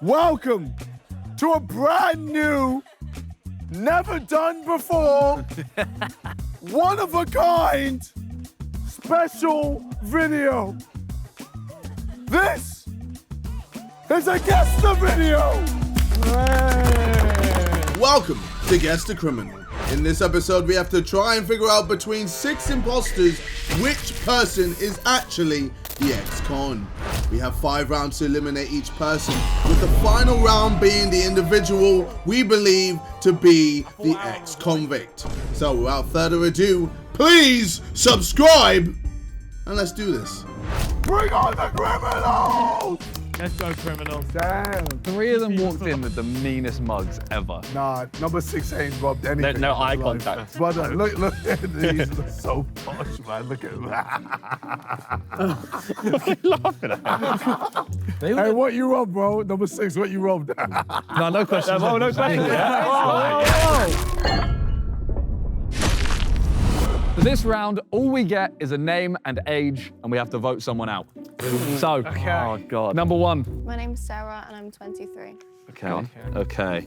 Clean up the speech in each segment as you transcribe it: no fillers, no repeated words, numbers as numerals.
Welcome to a brand new, never done before, one of a kind, special video. This is a Guess the Video. Welcome to Guess the Criminal. In this episode, we have to try and figure out between 6 imposters which person is actually the ex-con. We have 5 rounds to eliminate each person, with the final round being the individual we believe to be the ex-convict. So without further ado, please subscribe and let's do this. Bring on the criminals! Let's go, criminals. Damn. 3 of them walked in with the meanest mugs ever. Nah, number 6 ain't robbed anything. No eye contact. Brother, look at these. Look so posh, man. Look at them. Laughing at him. Hey, what you robbed, bro? Number 6, what you robbed? No questions. Oh, no questions. For this round, all we get is a name and age, and we have to vote someone out. So, oh God. Number 1. My name's Sarah and I'm 23. Okay.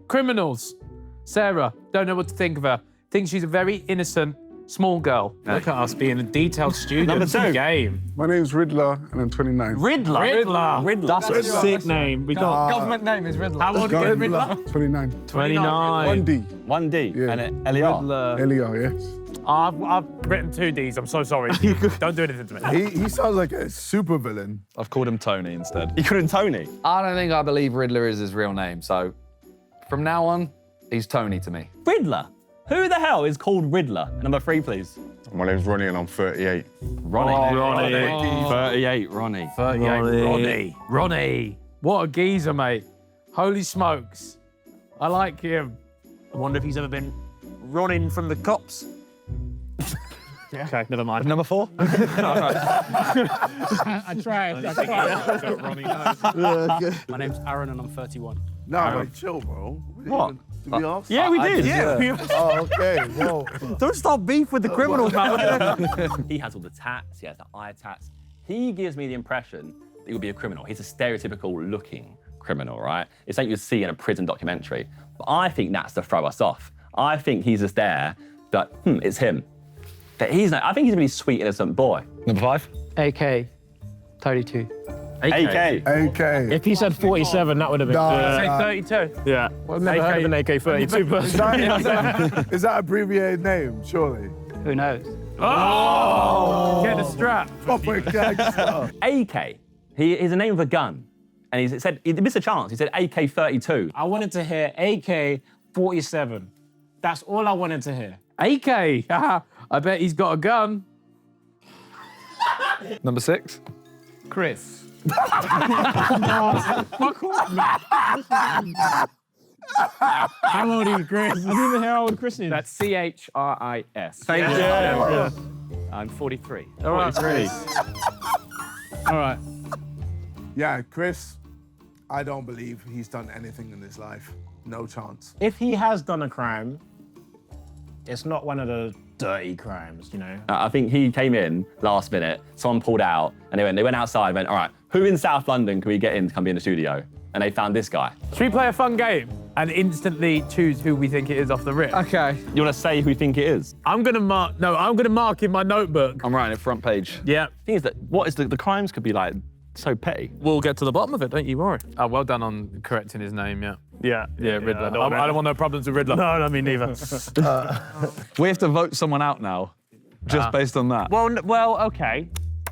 Criminals. Sarah, don't know what to think of her. Think she's a very innocent, small girl. Look at us being a detailed student. Number 2. Game. My name's Riddler, and I'm 29. Riddler. That's a Sick name. We got Government name is Riddler. How old is Riddler? 29. 29. 1D. 1D. Yeah. And L.E.R. Elio, yes. I've written 2 Ds. I'm so sorry. Don't do anything to me. He sounds like a super villain. I've called him Tony instead. You couldn't Tony. I don't think I believe Riddler is his real name, so from now on, he's Tony to me. Riddler. Who the hell is called Riddler? Number 3, please. My name's Ronnie and I'm 38. Ronnie. 38, Ronnie. 38. Ronnie. What a geezer, mate. Holy smokes. I like him. I wonder if he's ever been running from the cops. Okay, never mind. Number 4? I tried. My name's Aaron and I'm 31. Nah, like, chill, bro. What? Did we ask? Yeah, we did. Oh, okay. Whoa. Don't start beef with the criminals, man. He has all the tats, he has the eye tats. He gives me the impression that he would be a criminal. He's a stereotypical looking criminal, right? It's something you'd see in a prison documentary. But I think that's to throw us off. I think he's just there that, it's him. That I think he's a really sweet, innocent boy. Number 5. AK, 32. AK. AK. If he said 47, that would have been. Say 32. Yeah. Well, I've never heard of an AK-32 person. Is that abbreviated name, surely? Who knows? Oh! Get the strap. Proper gangster. AK. He's a name of a gun. And he missed a chance. He said AK-32. I wanted to hear AK-47. That's all I wanted to hear. AK. I bet he's got a gun. Number 6. Chris. How old is Chris? I didn't even hear how old Chris is. That's C-H-R-I-S. Thank you. I'm 43. All right. 43. All right. Yeah, Chris, I don't believe he's done anything in his life. No chance. If he has done a crime, it's not one of the dirty crimes, you know? I think he came in last minute, someone pulled out, and they went outside and went, all right, who in South London can we get in to come be in the studio? And they found this guy. Should we play a fun game and instantly choose who we think it is off the rip? Okay. You want to say who you think it is? I'm gonna mark in my notebook. I'm writing it front page. Yeah. The thing is that the crimes could be like so petty. We'll get to the bottom of it, don't you worry. Oh, well done on correcting his name, yeah. Yeah, Riddler. I don't want no problems with Riddler. No, me neither. We have to vote someone out now, just based on that. Well, okay.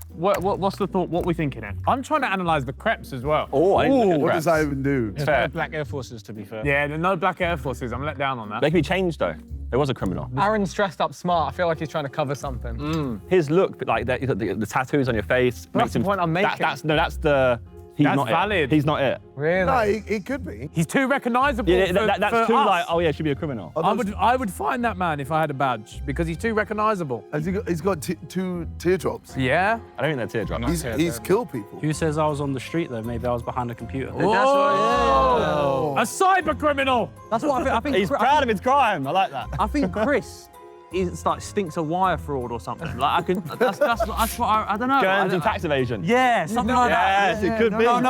What's the thought? What are we thinking here? I'm trying to analyse the creps as well. Oh, I didn't look at What the does creps. that even do? It's fair. no Black Air Forces, to be fair. Yeah, there are no Black Air Forces. I'm let down on that. They can be changed though. There was a criminal. Aaron's dressed up smart. I feel like he's trying to cover something. His look, like the tattoos on your face. That's the point I'm making. That's the. He's That's not valid. It. He's not it. Really? No, he could be. He's too recognisable. Yeah, for that's too us. like. Oh yeah, should be a criminal. I would find that man if I had a badge because he's too recognisable. He's got 2 teardrops. Yeah. I don't think they're teardrops. He's killed people. Who says I was on the street, though? Maybe I was behind a computer. Oh, a cyber criminal. That's what I think. He's proud of his crime. I like that. I think Chris it's like stinks of wire fraud or something. Like I can. That's what I don't know. Guernsey tax evasion. Yeah, something like that. Yes, it could be. No,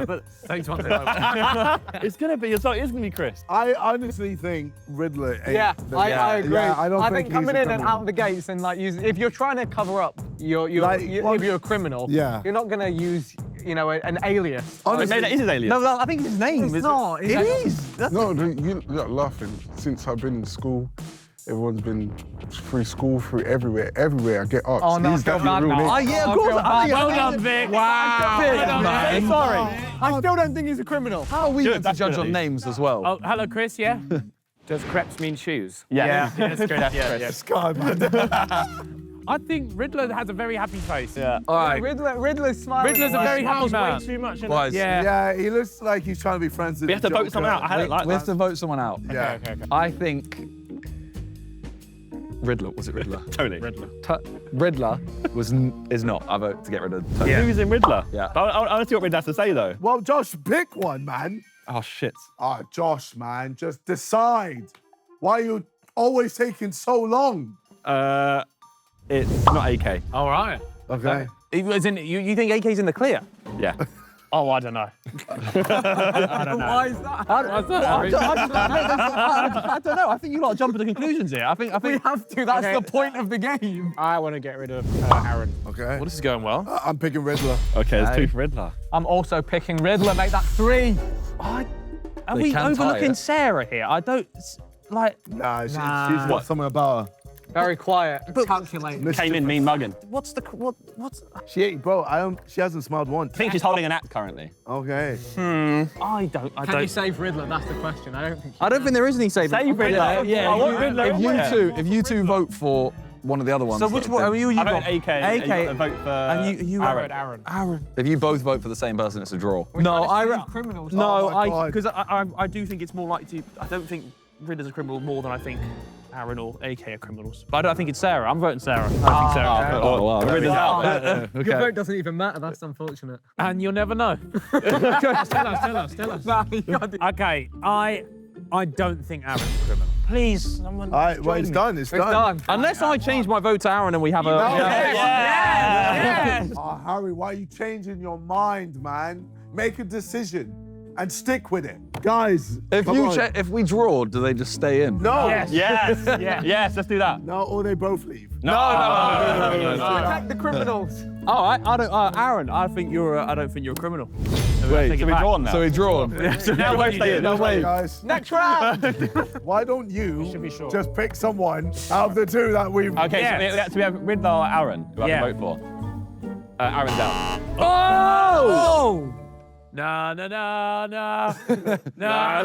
but Thanks one thing. It's gonna be. It's gonna be Chris. I honestly think Riddler ain't Yeah, the- I agree. Yeah, I don't think think coming he's a in and criminal. out of the gates and like using, if you're trying to cover up, Like, if you're a criminal, Yeah. you're not gonna use, you know, an alias. Honestly, Maybe that is his alias. no, I think it's his name. It's not. It is. No, you're laughing. Since I've been in school, everyone's been through school, through everywhere. Everywhere I get asked. Oh, no, I is feel that bad your real now. name? Yeah, I of course. feel bad. Well done, Vic. Wow. Well done, Man. Vic. Sorry, I still don't think he's a criminal. How are we Good, meant to that's judge good at on least. names as well? Oh, hello, Chris, yeah? Does crepes mean shoes? Yeah. Sky, man. I think Riddler has a very happy face. Yeah. All right. Riddler's smiling. Riddler's a very happy man. Way too much. innit? Boys, Yeah. Yeah, he looks like he's trying to be friends with We have to the vote someone out. I Joker. don't like we have that. to vote someone out. Yeah. Okay. I think Riddler. Was it Riddler? Tony. Riddler is not. I vote to get rid of Tony. Who's in Riddler? Yeah. I want to see what Riddler has to say though. Well, Josh, pick one, man. Oh shit. Ah, Josh, man, just decide. Why are you always taking so long? It's not AK. All right. Okay. You think AK's in the clear? Yeah. Oh, I don't know. I don't know. Why is that? I don't know. I think you lot are jumping to conclusions here. I think. We have to. That's the point of the game. I want to get rid of Aaron. Okay. Well, this is going well. I'm picking Riddler. Okay, there's two for Riddler. I'm also picking Riddler. Make that 3. Are They we can tie overlooking it. Sarah here? I don't like. Nah, she's got something about her. Very quiet. Calculating. Came in mean mugging. What's the what's? She ain't, bro. She hasn't smiled once. I think she's holding an act currently. Okay. I don't. Can you save Riddler? That's the question. I don't think. I don't think there is any saving. Save Riddler. Yeah. I want Riddler. If you two vote for one of the other ones. So which one? Are you I vote got? AK. And you got to vote for And you Aaron. Aaron. If you both vote for the same person, it's a draw. No, criminals. No, Oh my God. because I do think it's more likely to. I don't think Riddler's a criminal more than I think Aaron or AK are criminals. But I don't think it's Sarah. I'm voting Sarah. I think Sarah. Oh, wow. Riddler's out. Your vote doesn't even matter. That's unfortunate. And you'll never know. Tell us. Okay, I don't think Aaron's a criminal. Please, someone. All right, well, it's done. It's done. Done. Unless I change my vote to Aaron and we have a. Yes! Oh, Harry, why are you changing your mind, man? Make a decision and stick with it. Guys, If come on. if we draw, do they just stay in? No. Yes. Yes. Yes. Let's do that. No, or they both leave. No. Protect the criminals. All right, I don't. Aaron, I don't think you're a criminal. Wait, so we drawn now? So we draw. Now we're staying. No way, guys. Next round. Why don't you should be sure. just pick someone out of the two that we've... Okay, Yes. so we have Riddler or Aaron. Who I Yeah. can vote for? Aaron's out. Oh! Na na na na na na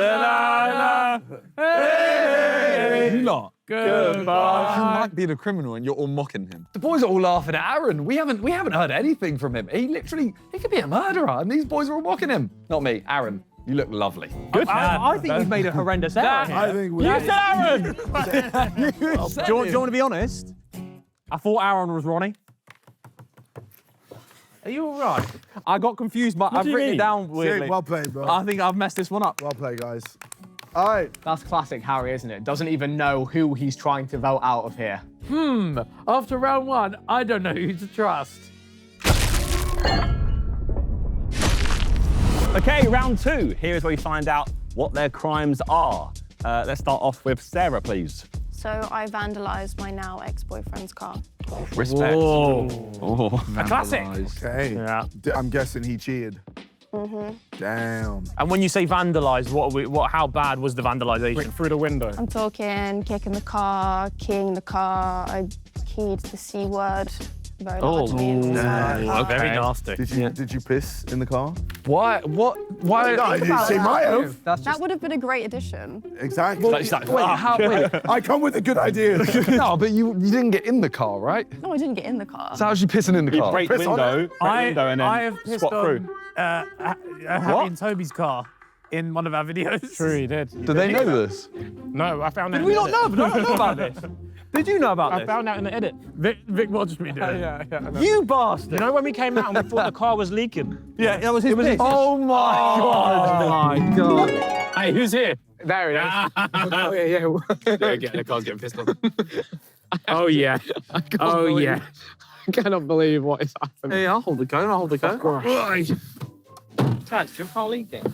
na. Hey! You lot. Goodbye. He might be the criminal, and you're all mocking him. The boys are all laughing at Aaron. We haven't heard anything from him. He could be a murderer, and these boys are all mocking him. Not me, Aaron. You look lovely. Good. I think you've made a horrendous error here. I think we... You said Aaron! Do you want to be honest? I thought Aaron was Ronnie. Are you all right? I got confused, but I've do you written it mean? down weirdly. Sick, well played, bro. I think I've messed this one up. Well played, guys. All right. That's classic Harry, isn't it? Doesn't even know who he's trying to vote out of here. After round 1, I don't know who to trust. Okay, round 2. Here is where we find out what their crimes are. Let's start off with Sarah, please. So I vandalized my now ex-boyfriend's car. Respect. A classic. Okay. Yeah. I'm guessing he cheated. Damn. And when you say vandalised, how bad was the vandalisation? Through the window. I'm talking kicking the car, keying the car. I keyed the C word. Very largely inside the car. Very nasty. Did you piss in the car? Why? What? Why? No, about she that. might have. That would have been a great addition. Exactly. Wait, I come with a good idea. no, but you didn't get in the car, right? No, I didn't get in the car. So how's she pissing in the You car? break the Piss on window, and then I have pissed squat on through. Harry and Toby's car in one of our videos. True, he did. Do they know this? No, I found out. Did we not know? Did I not know about this? Did you know about I this? found out in the edit. Vic watched me do it. Yeah. You bastard! You know when we came out and we thought the car was leaking? Yeah, that was his piss. Oh my god! Oh my god! Hey, who's here? There it is. Oh, yeah. Again, I can't get pissed off. Oh, yeah. Oh, yeah. I cannot believe what is happening. Hey, I'll hold the cone. I'll hold the cone. Touch, you're not leaking.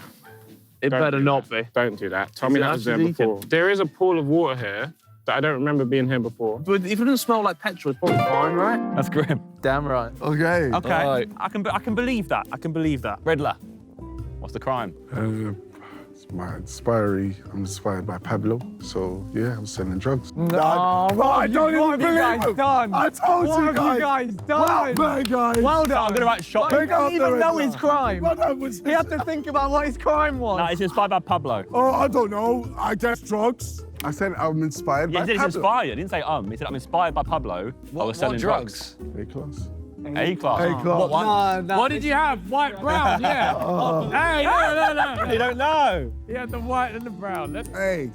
It better not be. Don't do that. Tell me that was there actually before. There is a pool of water here that I don't remember being here before. But if it doesn't smell like petrol, it's probably fine, right? That's grim. Damn right. Okay. Okay. Right. I can believe that. I can believe that. Riddler, what's the crime? It's my inspiry. I'm inspired by Pablo. So, yeah, I'm selling drugs. No, I don't even believe him. Done. I told What you have guys. you guys Well done? done, guys. Well I'm done. gonna write shot. He Pick up doesn't even the know Riddler. his crime. Well, that was- He had to think about what his crime was. No, it's inspired by Pablo. Oh, I don't know. I guess drugs. I said I'm inspired Yeah, by he said he's Pablo. inspired. He didn't say He said I'm inspired by Pablo. I was selling drugs. A-class. A-class. A-class. What did you have? White, brown, yeah. Hey, no. You don't know. He had the white and the brown. Hey.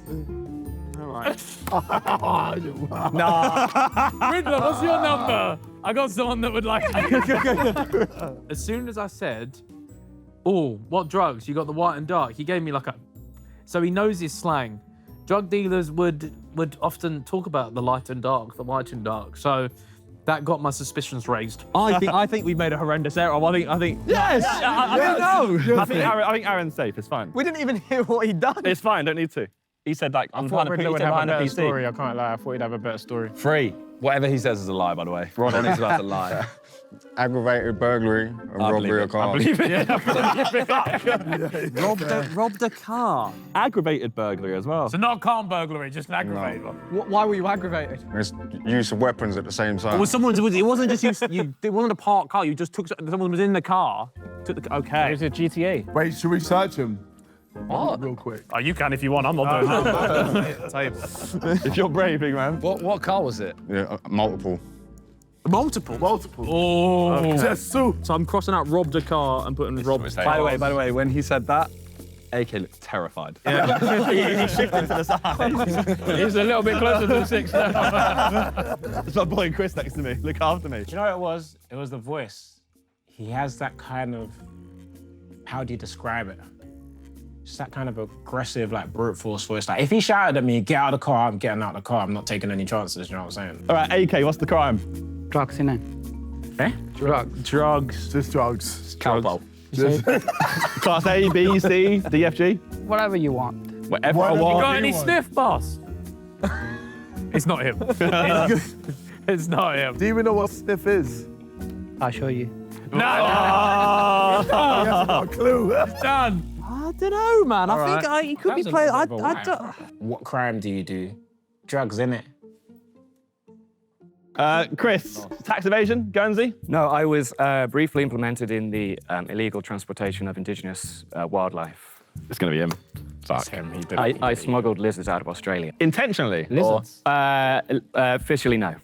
Riddler, what's your number? I got someone that would like As soon as I said, oh, what drugs? You got the white and dark. He gave me like a... So he knows his slang. Drug dealers would often talk about the light and dark, the white and dark. So that got my suspicions raised. I think we've made a horrendous error. I think. Yes. No. I think Aaron's safe. It's fine. We didn't even hear what he'd done. It's fine. Don't need to. He said like I'm trying to put Riddler you would have a behind the better PC. story. I can't lie. I thought he'd have a better story. 3. Whatever he says is a lie, by the way. Ronnie's about to lie. Aggravated burglary and robbery of car. I believe it. Robbed a car. Aggravated burglary as well. So not calm burglary, just an aggravated one. Why were you aggravated? It's use of weapons at the same time. It wasn't just you. It wasn't a parked car. You just took. Someone was in the car. Took the. Okay. It was a GTA. Wait, should we search him? What? Real quick. Oh, you can if you want. I'm not doing that. If you're brave, big man. What car was it? Yeah, multiple. Multiple. Oh. Just so. So I'm crossing out robbed a car and putting robbed. By the way, when he said that, AK looked terrified. He shifted to the side. He's a little bit closer to the 6 now. That's my boy Chris next to me. Look after me. You know what it was? It was the voice. He has that kind of, how do you describe it? Just that kind of aggressive, like brute force voice. Like if he shouted at me, get out of the car, I'm getting out of the car. I'm not taking any chances, you know what I'm saying? All right, AK, what's the crime? Drugs, innit? Eh? Drugs. Just drugs. Cowboy. Just, Class A, B, C, D, F, G. Whatever you want. Whatever I You want. got any sniff, boss? It's not him. It's not him. do you even know what sniff is? I'll show you. No. He hasn't got a clue. Done. I don't know, man. I think he could be playing. I don't. What crime do you do? Drugs, innit? Chris, tax evasion, Guernsey. No, I was briefly implemented in the illegal transportation of indigenous wildlife. It's gonna be him. Fuck. I smuggled lizards out of Australia. Intentionally. Lizards. Officially, no.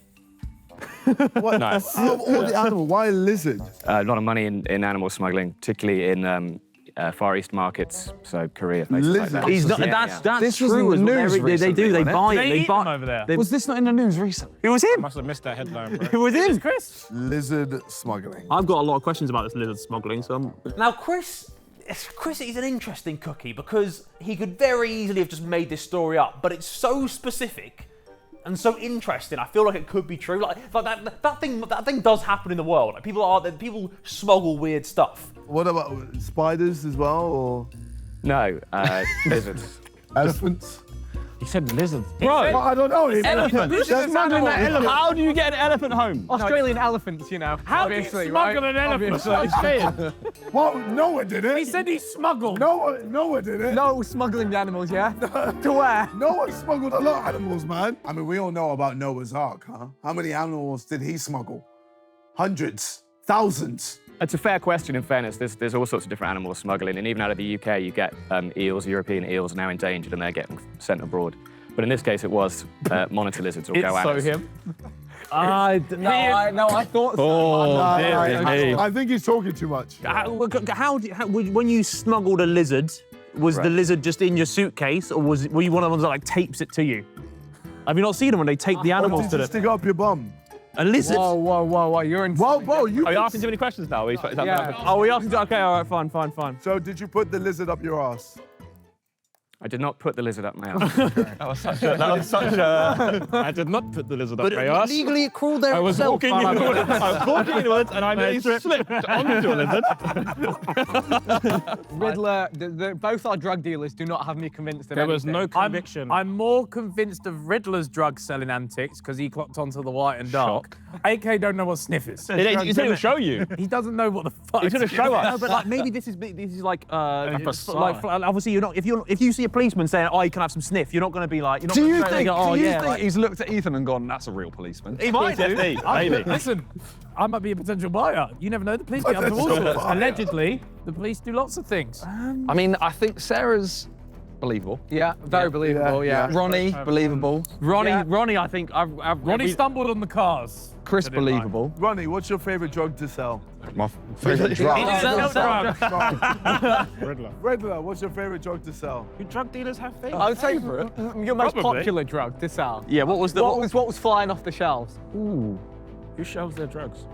What? Nice. Out of all the animals, why a lizard? A lot of money in animal smuggling, particularly in Far East markets, so Korea, places like that. He's not. Yeah, That's This was true. in the as well. news They do. They recently, buy it. They They eat them buy. over there. Was this not in the news recently? It was him. Must have missed that headline, bro. It was him. Chris. Lizard smuggling. I've got a lot of questions about this lizard smuggling. So Now, Chris is an interesting cookie because he could very easily have just made this story up, but it's so specific and so interesting. I feel like it could be true. Like that thing does happen in the world. Like people smuggle weird stuff. What about spiders as well, or No, lizards. elephants? He said lizard. Well, I don't know. Elephant. How do you get an elephant home? Australian elephants, you know. How do you obviously, smuggle right? an elephant? Obviously. Well, Noah did it. He said he smuggled. Noah did it. No smuggling the animals, yeah? To where? Noah smuggled a lot of animals, man. I mean, we all know about Noah's Ark, huh? How many animals did he smuggle? Hundreds, thousands. It's a fair question, in fairness. There's all sorts of different animal smuggling, and even out of the UK, you get eels. European eels are now endangered, and they're getting sent abroad. But in this case, it was monitor lizards or goannas. It's so him. I thought so. I think he's talking too much. when you smuggled a lizard, was the lizard just in your suitcase, or were you one of the ones that like tapes it to you? Have you not seen them when they tape the animals to Just stick up your bum. A lizard? Whoa, you're in. Whoa, you. Are you asking too many questions now? Oh, we asking? Okay, all right, fine. So did you put the lizard up your ass? I did not put the lizard up my ass. That was such a... I did not put the lizard up But my ass. legally, it crawled there I was itself. walking in the woods. I was walking in the woods and I may slipped onto a lizard. Riddler, both our drug dealers do not have me convinced of There was anything. no conviction. I'm more convinced of Riddler's drug selling antics because he clocked onto the white and dark. AK don't know what sniff is. He said he would show you. He doesn't know what the fuck. He's going to show us. No, but like, maybe this is like facade. like obviously you're not if you see a policeman saying, "Oh, you can have some sniff," you're not going to be like, you're not Do gonna you straight away think, go, "Oh, do you yeah." think like- he's looked at Ethan and gone, that's a real policeman? he might do. Maybe. Listen, I might be a potential buyer. You never know. The police get up to all sorts. Allegedly, the police do lots of things. I mean, I think Sarah's believable. Yeah, very believable. Yeah. Ronnie, believable. Ronnie, I think Ronnie stumbled on the cars. Chris, believable. Ronnie, what's your favorite drug to sell? My favorite drug. Riddler, what's your favorite drug to sell? Do drug dealers have faith? I would say your most Probably. popular drug to sell. Yeah, what was what was flying off the shelves? Who shelves their drugs?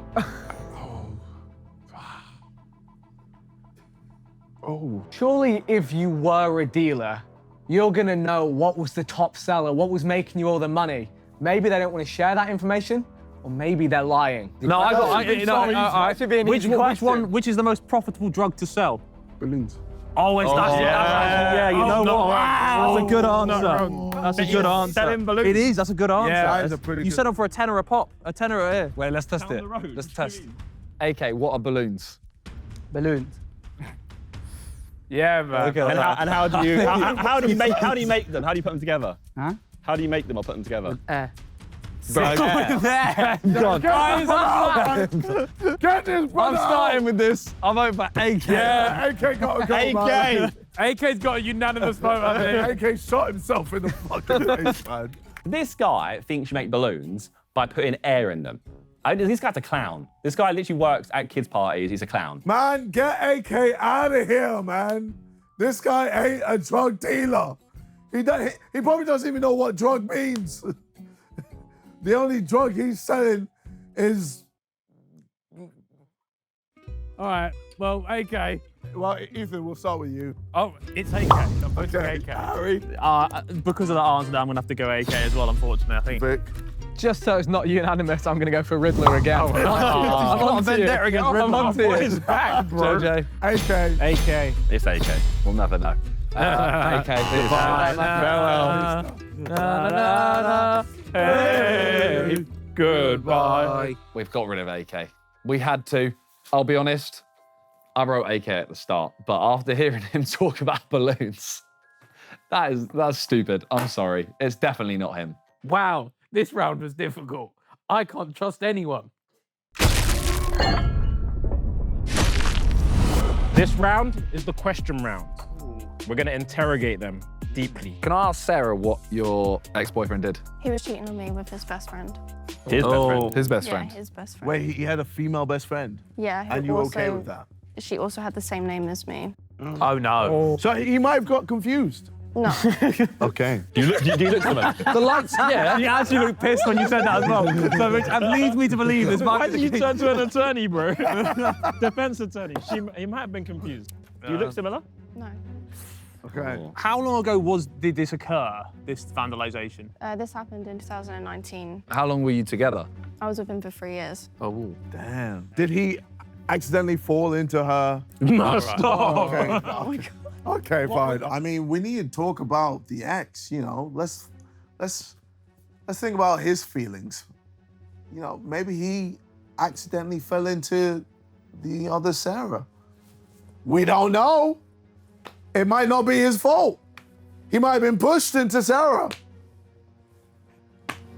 Oh, Surely, if you were a dealer, you're gonna know what was the top seller, what was making you all the money. Maybe they don't want to share that information, or maybe they're lying. No, I should be an easy question. which is the most profitable drug to sell? balloons. Oh, it's yeah, you know what? Wow. That's a good answer. That's a good answer. Selling balloons. It is. That's a good answer. that is a pretty You good- set them for a tenner a pop, a tenner a year. Wait, let's test Down it. the road. Let's What do you test. mean? AK, what are balloons? Balloons. Yeah, man. And how do you how do you make them? How do you put them together? Huh? How do you make them or put them together? God. Get this brother I'm starting with this. I'm over AK. Yeah, AK got to go, man. AK's got a unanimous vote, I think. AK shot himself in the fucking face, man. This guy thinks you make balloons by putting air in them. This guy's a clown. This guy literally works at kids' parties. He's a clown. Man, get AK out of here, man. This guy ain't a drug dealer. He probably doesn't even know what drug means. The only drug he's selling is... All right, well, AK. Well, Ethan, we'll start with you. Oh, it's AK. I'm voting AK. Harry. Because of that answer, I'm gonna have to go AK as well. Unfortunately, I think. Vic. Just so it's not unanimous, I'm gonna go for Riddler again. I'm on vendetta against Riddler. I'm on to you. He's back, bro. JJ. AK. AK. It's AK. We'll never know. AK. Farewell. Hey, goodbye. We've got rid of AK. We had to. I'll be honest, I wrote AK at the start, but after hearing him talk about balloons, that's stupid. I'm sorry. It's definitely not him. Wow, this round was difficult. I can't trust anyone. This round is the question round. We're going to interrogate them deeply. Can I ask Sarah what your ex-boyfriend did? He was cheating on me with his best friend. His best friend. His best Yeah, friend. his best friend. Wait, he had a female best friend? Yeah. who And you were okay also- with that? She also had the same name as me. Oh no. So he might have got confused. No. Okay. Do you look similar? The lights, yeah. You actually looked pissed when you said that as well. So which leads me to believe this might Why be did the you case. turn to an attorney, bro? Defense attorney. He might have been confused. Do you look similar? No. Okay. How long ago did this occur, this vandalization? This happened in 2019. How long were you together? I was with him for 3 years. Oh, Damn. Did he accidentally fall into her? No, stop. Okay. Okay, fine. I mean, we need to talk about the ex, you know. Let's think about his feelings. You know, maybe he accidentally fell into the other Sarah. We don't know. It might not be his fault. He might have been pushed into Sarah.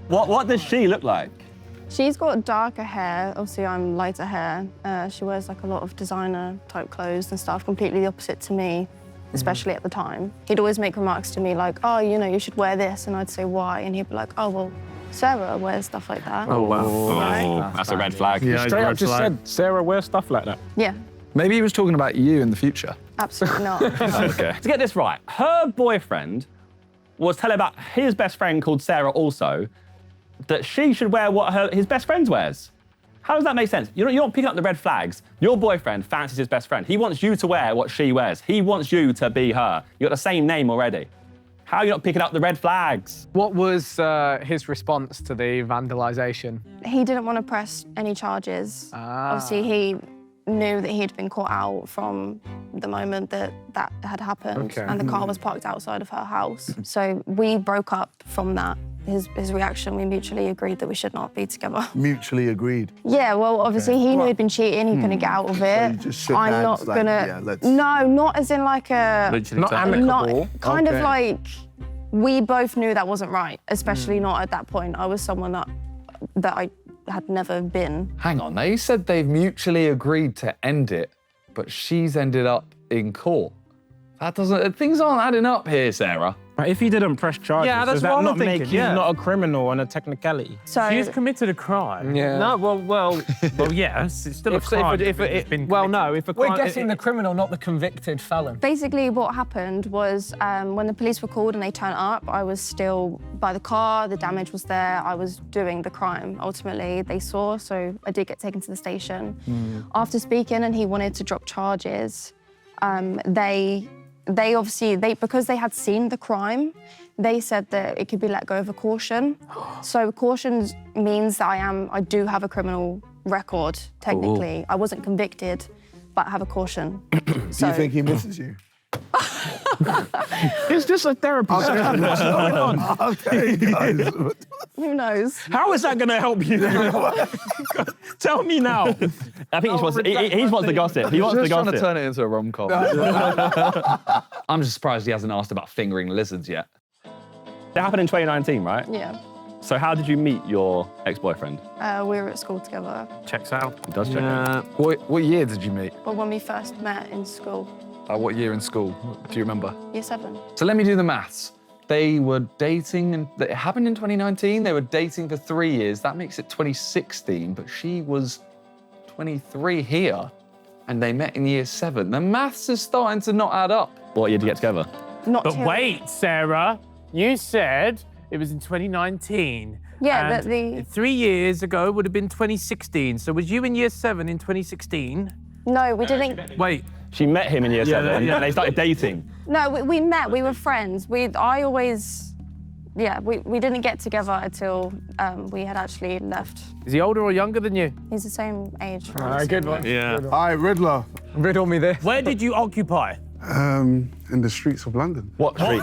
What does she look like? She's got darker hair. Obviously, I'm lighter hair. She wears like a lot of designer type clothes and stuff, completely the opposite to me, especially at the time. He'd always make remarks to me like, oh, you know, you should wear this. And I'd say, why? And he'd be like, oh, well, Sarah wears stuff like that. Oh wow. Oh, that's a red flag. Yeah, Straight up just said, Sarah wears stuff like that. Yeah, maybe he was talking about you in the future. absolutely not. Okay. To get this right, her boyfriend was telling about his best friend called Sarah also that she should wear what his best friend wears. How does that make sense? You're not picking up the red flags. Your boyfriend fancies his best friend. He wants you to wear what she wears. He wants you to be her. You got the same name already. How are you not picking up the red flags? What was his response to the vandalisation? He didn't want to press any charges. Obviously, he knew that he'd been caught out from the moment that that had happened, and the car was parked outside of her house. So we broke up from that. His reaction, we mutually agreed that we should not be together. Mutually agreed. Yeah, well, obviously he knew he'd been cheating, he couldn't get out of it. So you just shook I'm hands, not like, gonna. yeah, let's- No, not as in like a. Literally Not amicable. Kind of like we both knew that wasn't right, especially not at that point. I was someone that I had never been. Hang on, they said they've mutually agreed to end it, but she's ended up in court. That doesn't, things aren't adding up here, Sarah. But if he didn't press charges, Yeah, that's does that what I'm not make thinking, you yeah. not a criminal on a technicality? So She's committed a crime. Yeah. No, well, yes, it's still a If crime. it- been well, committed. no, if a we're guessing the criminal, not the convicted felon. basically what happened was when the police were called and they turned up, I was still by the car, the damage was there, I was doing the crime. Ultimately, they saw, so I did get taken to the station. After speaking and he wanted to drop charges, they obviously, because they had seen the crime, they said that it could be let go of a caution. So caution means that I do have a criminal record, technically. I wasn't convicted, but I have a caution. Do you think he misses you? It's just a therapy session. What's going on? Okay, guys. Who knows? How is that going to help you? Tell me now. I think he wants the gossip. He wants the Just trying gossip. to turn it into a rom-com. I'm just surprised he hasn't asked about fingering lizards yet. That happened in 2019, right? Yeah. So how did you meet your ex-boyfriend? We were at school together. Checks out. It does check out. What year did you meet? But when we first met in school, What year in school? Do you remember? year 7. So let me do the maths. They were dating, and it happened in 2019. They were dating for 3 years. That makes it 2016, but she was 23 here, and they met in year 7. The maths is starting to not add up. What year did you get together? Not But till- wait, Sarah, you said it was in 2019. Yeah, and but the- 3 years ago would have been 2016. So was you in year 7 in 2016? No, we didn't. Wait, She met him in year 7, yeah. and they started dating. No, we met. We were friends. We didn't get together until we had actually left. is he older or younger than you? He's the same age. Good one. Yeah. Hi, Riddler. Riddle me this. Where did you occupy? In the streets of London. What street?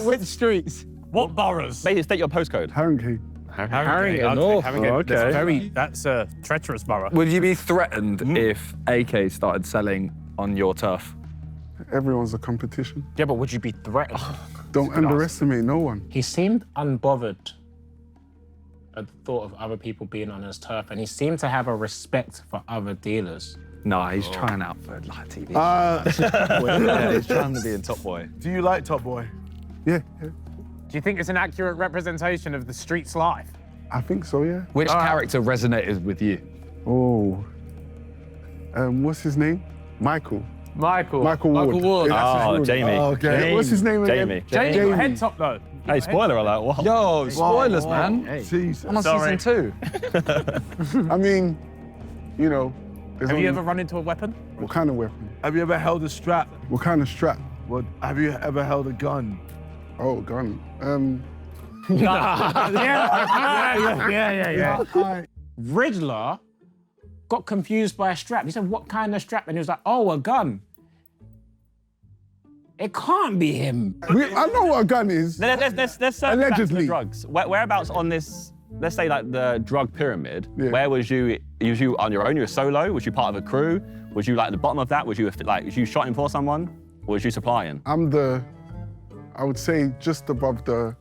Which streets? What boroughs? Basically, state your postcode. Harringay. Harringay. Okay. That's a treacherous borough. Would you be threatened if AK started selling on your turf? Everyone's a competition. Yeah, but would you be threatened? Don't underestimate no one. He seemed unbothered at the thought of other people being on his turf, and he seemed to have a respect for other dealers. No, he's trying out for like TV. Uh, He's trying to be in Top Boy. do you like Top Boy? Yeah, Do you think it's an accurate representation of the street's life? I think so, yeah. Which character resonated with you? Oh. What's his name? Michael. Michael. Michael Wood. Yeah, Oh, Jamie. Oh, okay. What's his name again? Jamie. Jamie, got head top though. Hey, spoiler alert. What? Yo, spoilers, man. Jesus. I'm on Sorry. season 2. I mean, you know, there's Have only you ever run into a weapon? what kind of weapon? Have you ever held a strap? What kind of strap? What? Have you ever held a gun? Oh, gun. Yeah. Riddler got confused by a strap. He said, "What kind of strap?" And he was like, "Oh, a gun." It can't be him. I know what a gun is. Let's circle back to the Allegedly. drugs. Whereabouts on this, let's say like the drug pyramid, Yeah. where was you? Was you on your own? You were solo? Was you part of a crew? Was you like at the bottom of that? Was you you shotting for someone? Or was you supplying? I would say just above the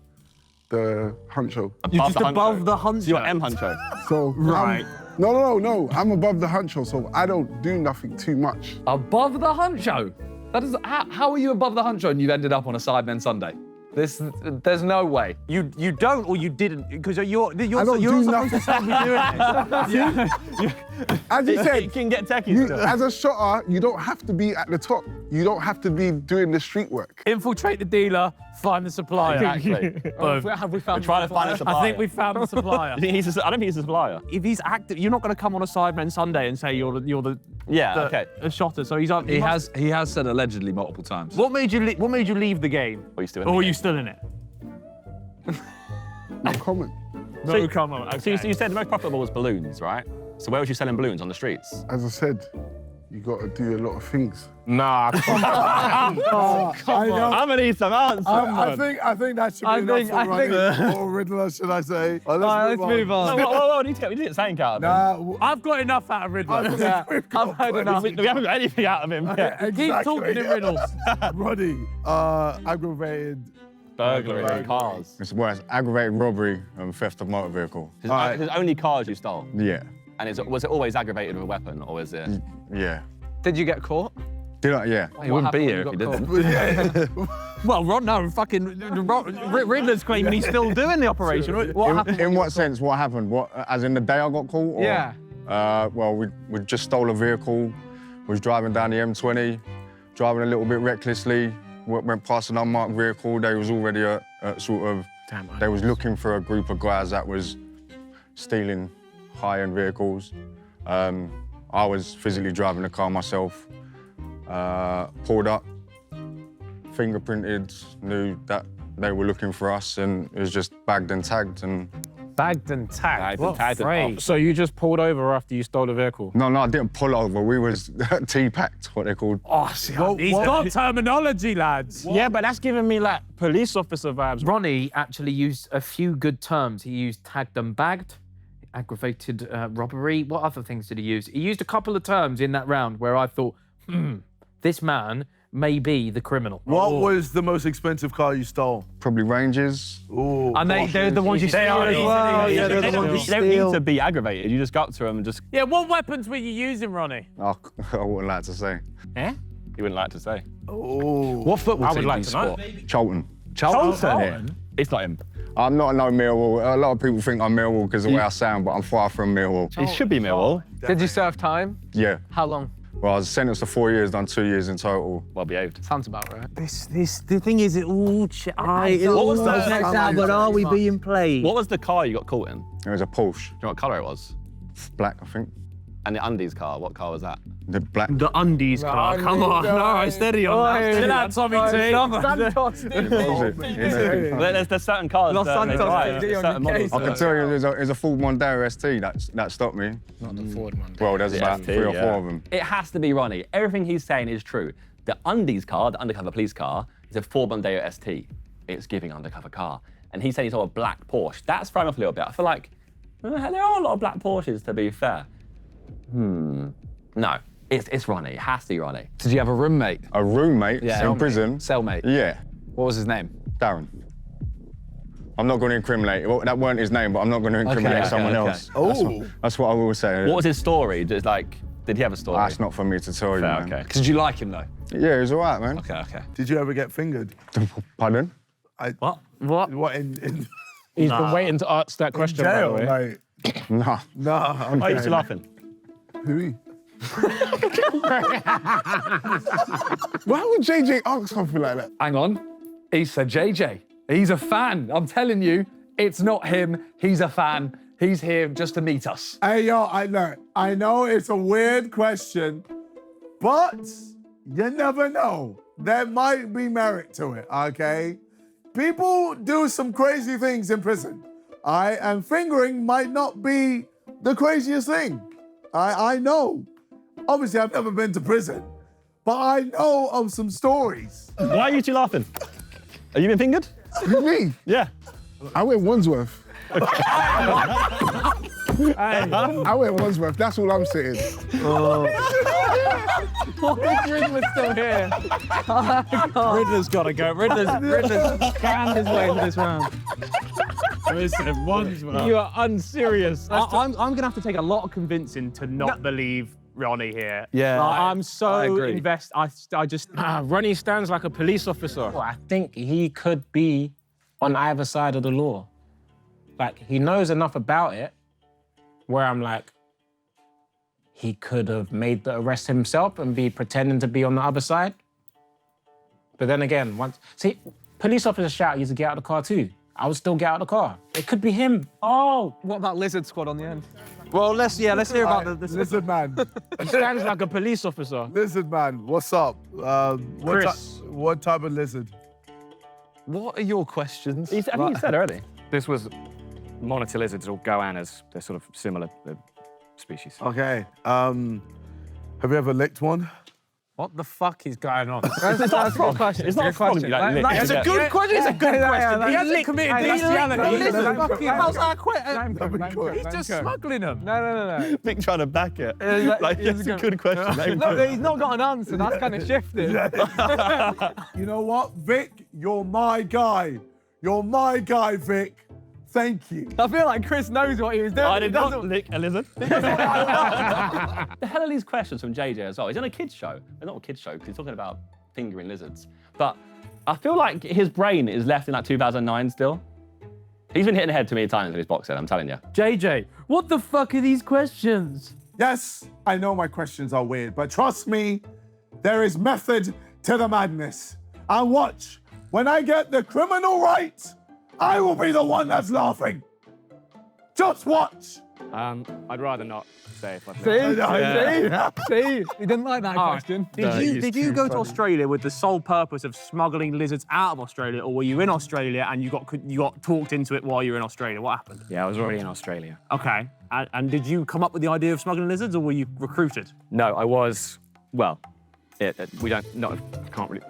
huncho. You're just the above huncho. the huncho. So you're M huncho. So Right. No. I'm above the huncho, so I don't do nothing too much. Above the huncho? That is, how are you above the huncho and you've ended up on a Sidemen Sunday? There's no way. You don't or you didn't because you're I don't you're do supposed to nothing. be doing it. As you said, It can get techie still. as a shotter, you don't have to be at the top. You don't have to be doing the street work. Infiltrate the dealer, find the supplier. Exactly. Boom. Have we found We're trying to find a supplier. I think we found the supplier. I don't think he's a supplier. If he's active, you're not going to come on a Sidemen Sunday and say you're the Okay. a shotter. So he's on. He has said allegedly multiple times. What made you leave the game? Or you still in Or the were game? you still in it? No comment. No, come on. Okay. So you said the most profitable was balloons, right? So where was you selling balloons? On the streets? As I said, you got to do a lot of things. Nah, come on. I know. I'm gonna need some answers. I think that should be enough for Ronnie or Riddler, should I say? Let's move on. Whoa, we need to get something out of him. I've got enough out of Riddler. I've heard enough. We haven't got anything out of him yet. Keep talking in riddles. Ronnie, aggravated Burglary, cars. It's aggravated robbery and theft of motor vehicle. There's only cars you stole. Yeah. And was it always aggravated with a weapon, or was it? Yeah. Did you get caught? Did I? Yeah. He wouldn't be here if he didn't. Well, Ron, no, fucking Riddler's claiming he's still doing the operation. What happened? In what sense? What happened? What? As in the day I got caught? Or, Yeah. Well, we just stole a vehicle. Was driving down the M20, driving a little bit recklessly. Went past an unmarked vehicle. They was already they was looking for a group of guys that was stealing high-end vehicles. I was physically driving the car myself. Pulled up, fingerprinted, knew that they were looking for us, and it was just bagged and tagged. And Bagged and tagged. What phrase? So you just pulled over after you stole the vehicle? no, I didn't pull over. We was T-packed, what they called. Oh, see, he's got terminology, lads. Yeah, but that's giving me like police officer vibes. Ronnie actually used a few good terms. He used tagged and bagged, aggravated robbery. What other things did he use? He used a couple of terms in that round where I thought, this man may be the criminal. What was the most expensive car you stole? Probably Ranges. Ooh. And they're the ones you They steal are as easy. well. Yeah, They don't need to be aggravated. You just go up to them and just. Yeah, what weapons were you using, Ronnie? Oh, I wouldn't like to say. You wouldn't like to say. Oh. What football I team would do like you to support? know. Charlton. Charlton? It's not him. I'm not no Millwall. A lot of people think I'm Millwall because of the way I sound, but I'm far from Millwall. He should be Millwall. Did you serve time? Yeah. How long? Well, I was sentenced to 4 years, done 2 years in total. Well behaved. Sounds about right. The thing is, it all What was the? but are we being played? What was the car you got caught in? Do It was a Porsche, you know what colour it was? black, I think. And the undies car. What car was that? The black. The undies car. Come on, no, steady on that. Chill out, Tommy T. There's certain cars Los that they Santos drive, did it on certain your models. case. I can tell you there's a Ford Mondeo ST that stopped me. Not the Ford one. Well, there's about ST, 3 or 4 yeah. of them. It has to be Ronnie. Everything he's saying is true. The undies car, the undercover police car, is a Ford Mondeo ST. It's giving undercover car. And he's saying he saw a black Porsche. That's thrown off a little bit. I feel like there are a lot of black Porsches, to be fair. No, it's Ronnie. It has to be Ronnie. Did you have a roommate? A roommate Yeah. in prison. Cellmate? Yeah, What was his name? Darren. I'm not going to incriminate. Well, that weren't his name, but I'm not going to incriminate someone else. Oh. That's what I will say. What was his story? Just like, did he have a story? That's not for me to tell you, Fair, man. okay. Did you like him though? Yeah, it was all right, man. Okay. Did you ever get fingered? Pardon? What? What in He's been waiting to ask that question, by the jail? way. Like, Nah. nah. Why are you still laughing? Who? Why would JJ ask something like that? Hang on. He said JJ. He's a fan. I'm telling you, it's not him. He's a fan. He's here just to meet us. Hey, yo, I know it's a weird question, but you never know. There might be merit to it, okay? People do some crazy things in prison, all right? And fingering might not be the craziest thing. I know. Obviously, I've never been to prison, but I know of some stories. Why are you two laughing? Are you been fingered? Me? Yeah. I went Wandsworth. I went Wandsworth. That's all I'm saying. Riddler's still here. Riddler's got to go. Riddler's canned his way into this round. You are unserious. I'm going to have to take a lot of convincing to not believe Ronnie here. Yeah, Like, I'm I so agree. invested. I just. Ronnie stands like a police officer. Well, I think he could be on either side of the law. Like, he knows enough about it where I'm like, he could have made the arrest himself and be pretending to be on the other side. But then again, police officers shout you to get out of the car too. I would still get out of the car. It could be him. Oh, what about Lizard Squad on the end? Well, let's hear about the Lizard Man. He stands like a police officer. Lizard Man, what's up? Chris. What type of lizard? What are your questions? I think you said already. This was monitor lizards or goannas. They're sort of similar species. Okay. Have you ever licked one? What the fuck is going on? That's not a good question. It's not a frog you don't lick. It's a good question. It's a good question. He hasn't committed bestiality. How's that a question? He's just smuggling them. No. Vic trying to back it. Like, it's a good question. No, he's not got an answer. That's kind of shifted. You know what, Vic? You're my guy. You're my guy, Vic. Thank you. I feel like Chris knows what he was doing. I did not lick a lizard. The hell are these questions from JJ as well? He's on a kids show. Not a kids show, because he's talking about fingering lizards. But I feel like his brain is left in like 2009 still. He's been hitting the head too many times in his box set, I'm telling you. JJ, what the fuck are these questions? Yes, I know my questions are weird, but trust me, there is method to the madness. And watch, when I get the criminal right, I will be the one that's laughing. Just watch. I'd rather not say if I've See? He didn't like that question. Did you go to Australia with the sole purpose of smuggling lizards out of Australia, or were you in Australia and you got talked into it while you were in Australia? What happened? Yeah, I was already in Australia. Okay. And did you come up with the idea of smuggling lizards, or were you recruited? No, I was, well, can't really,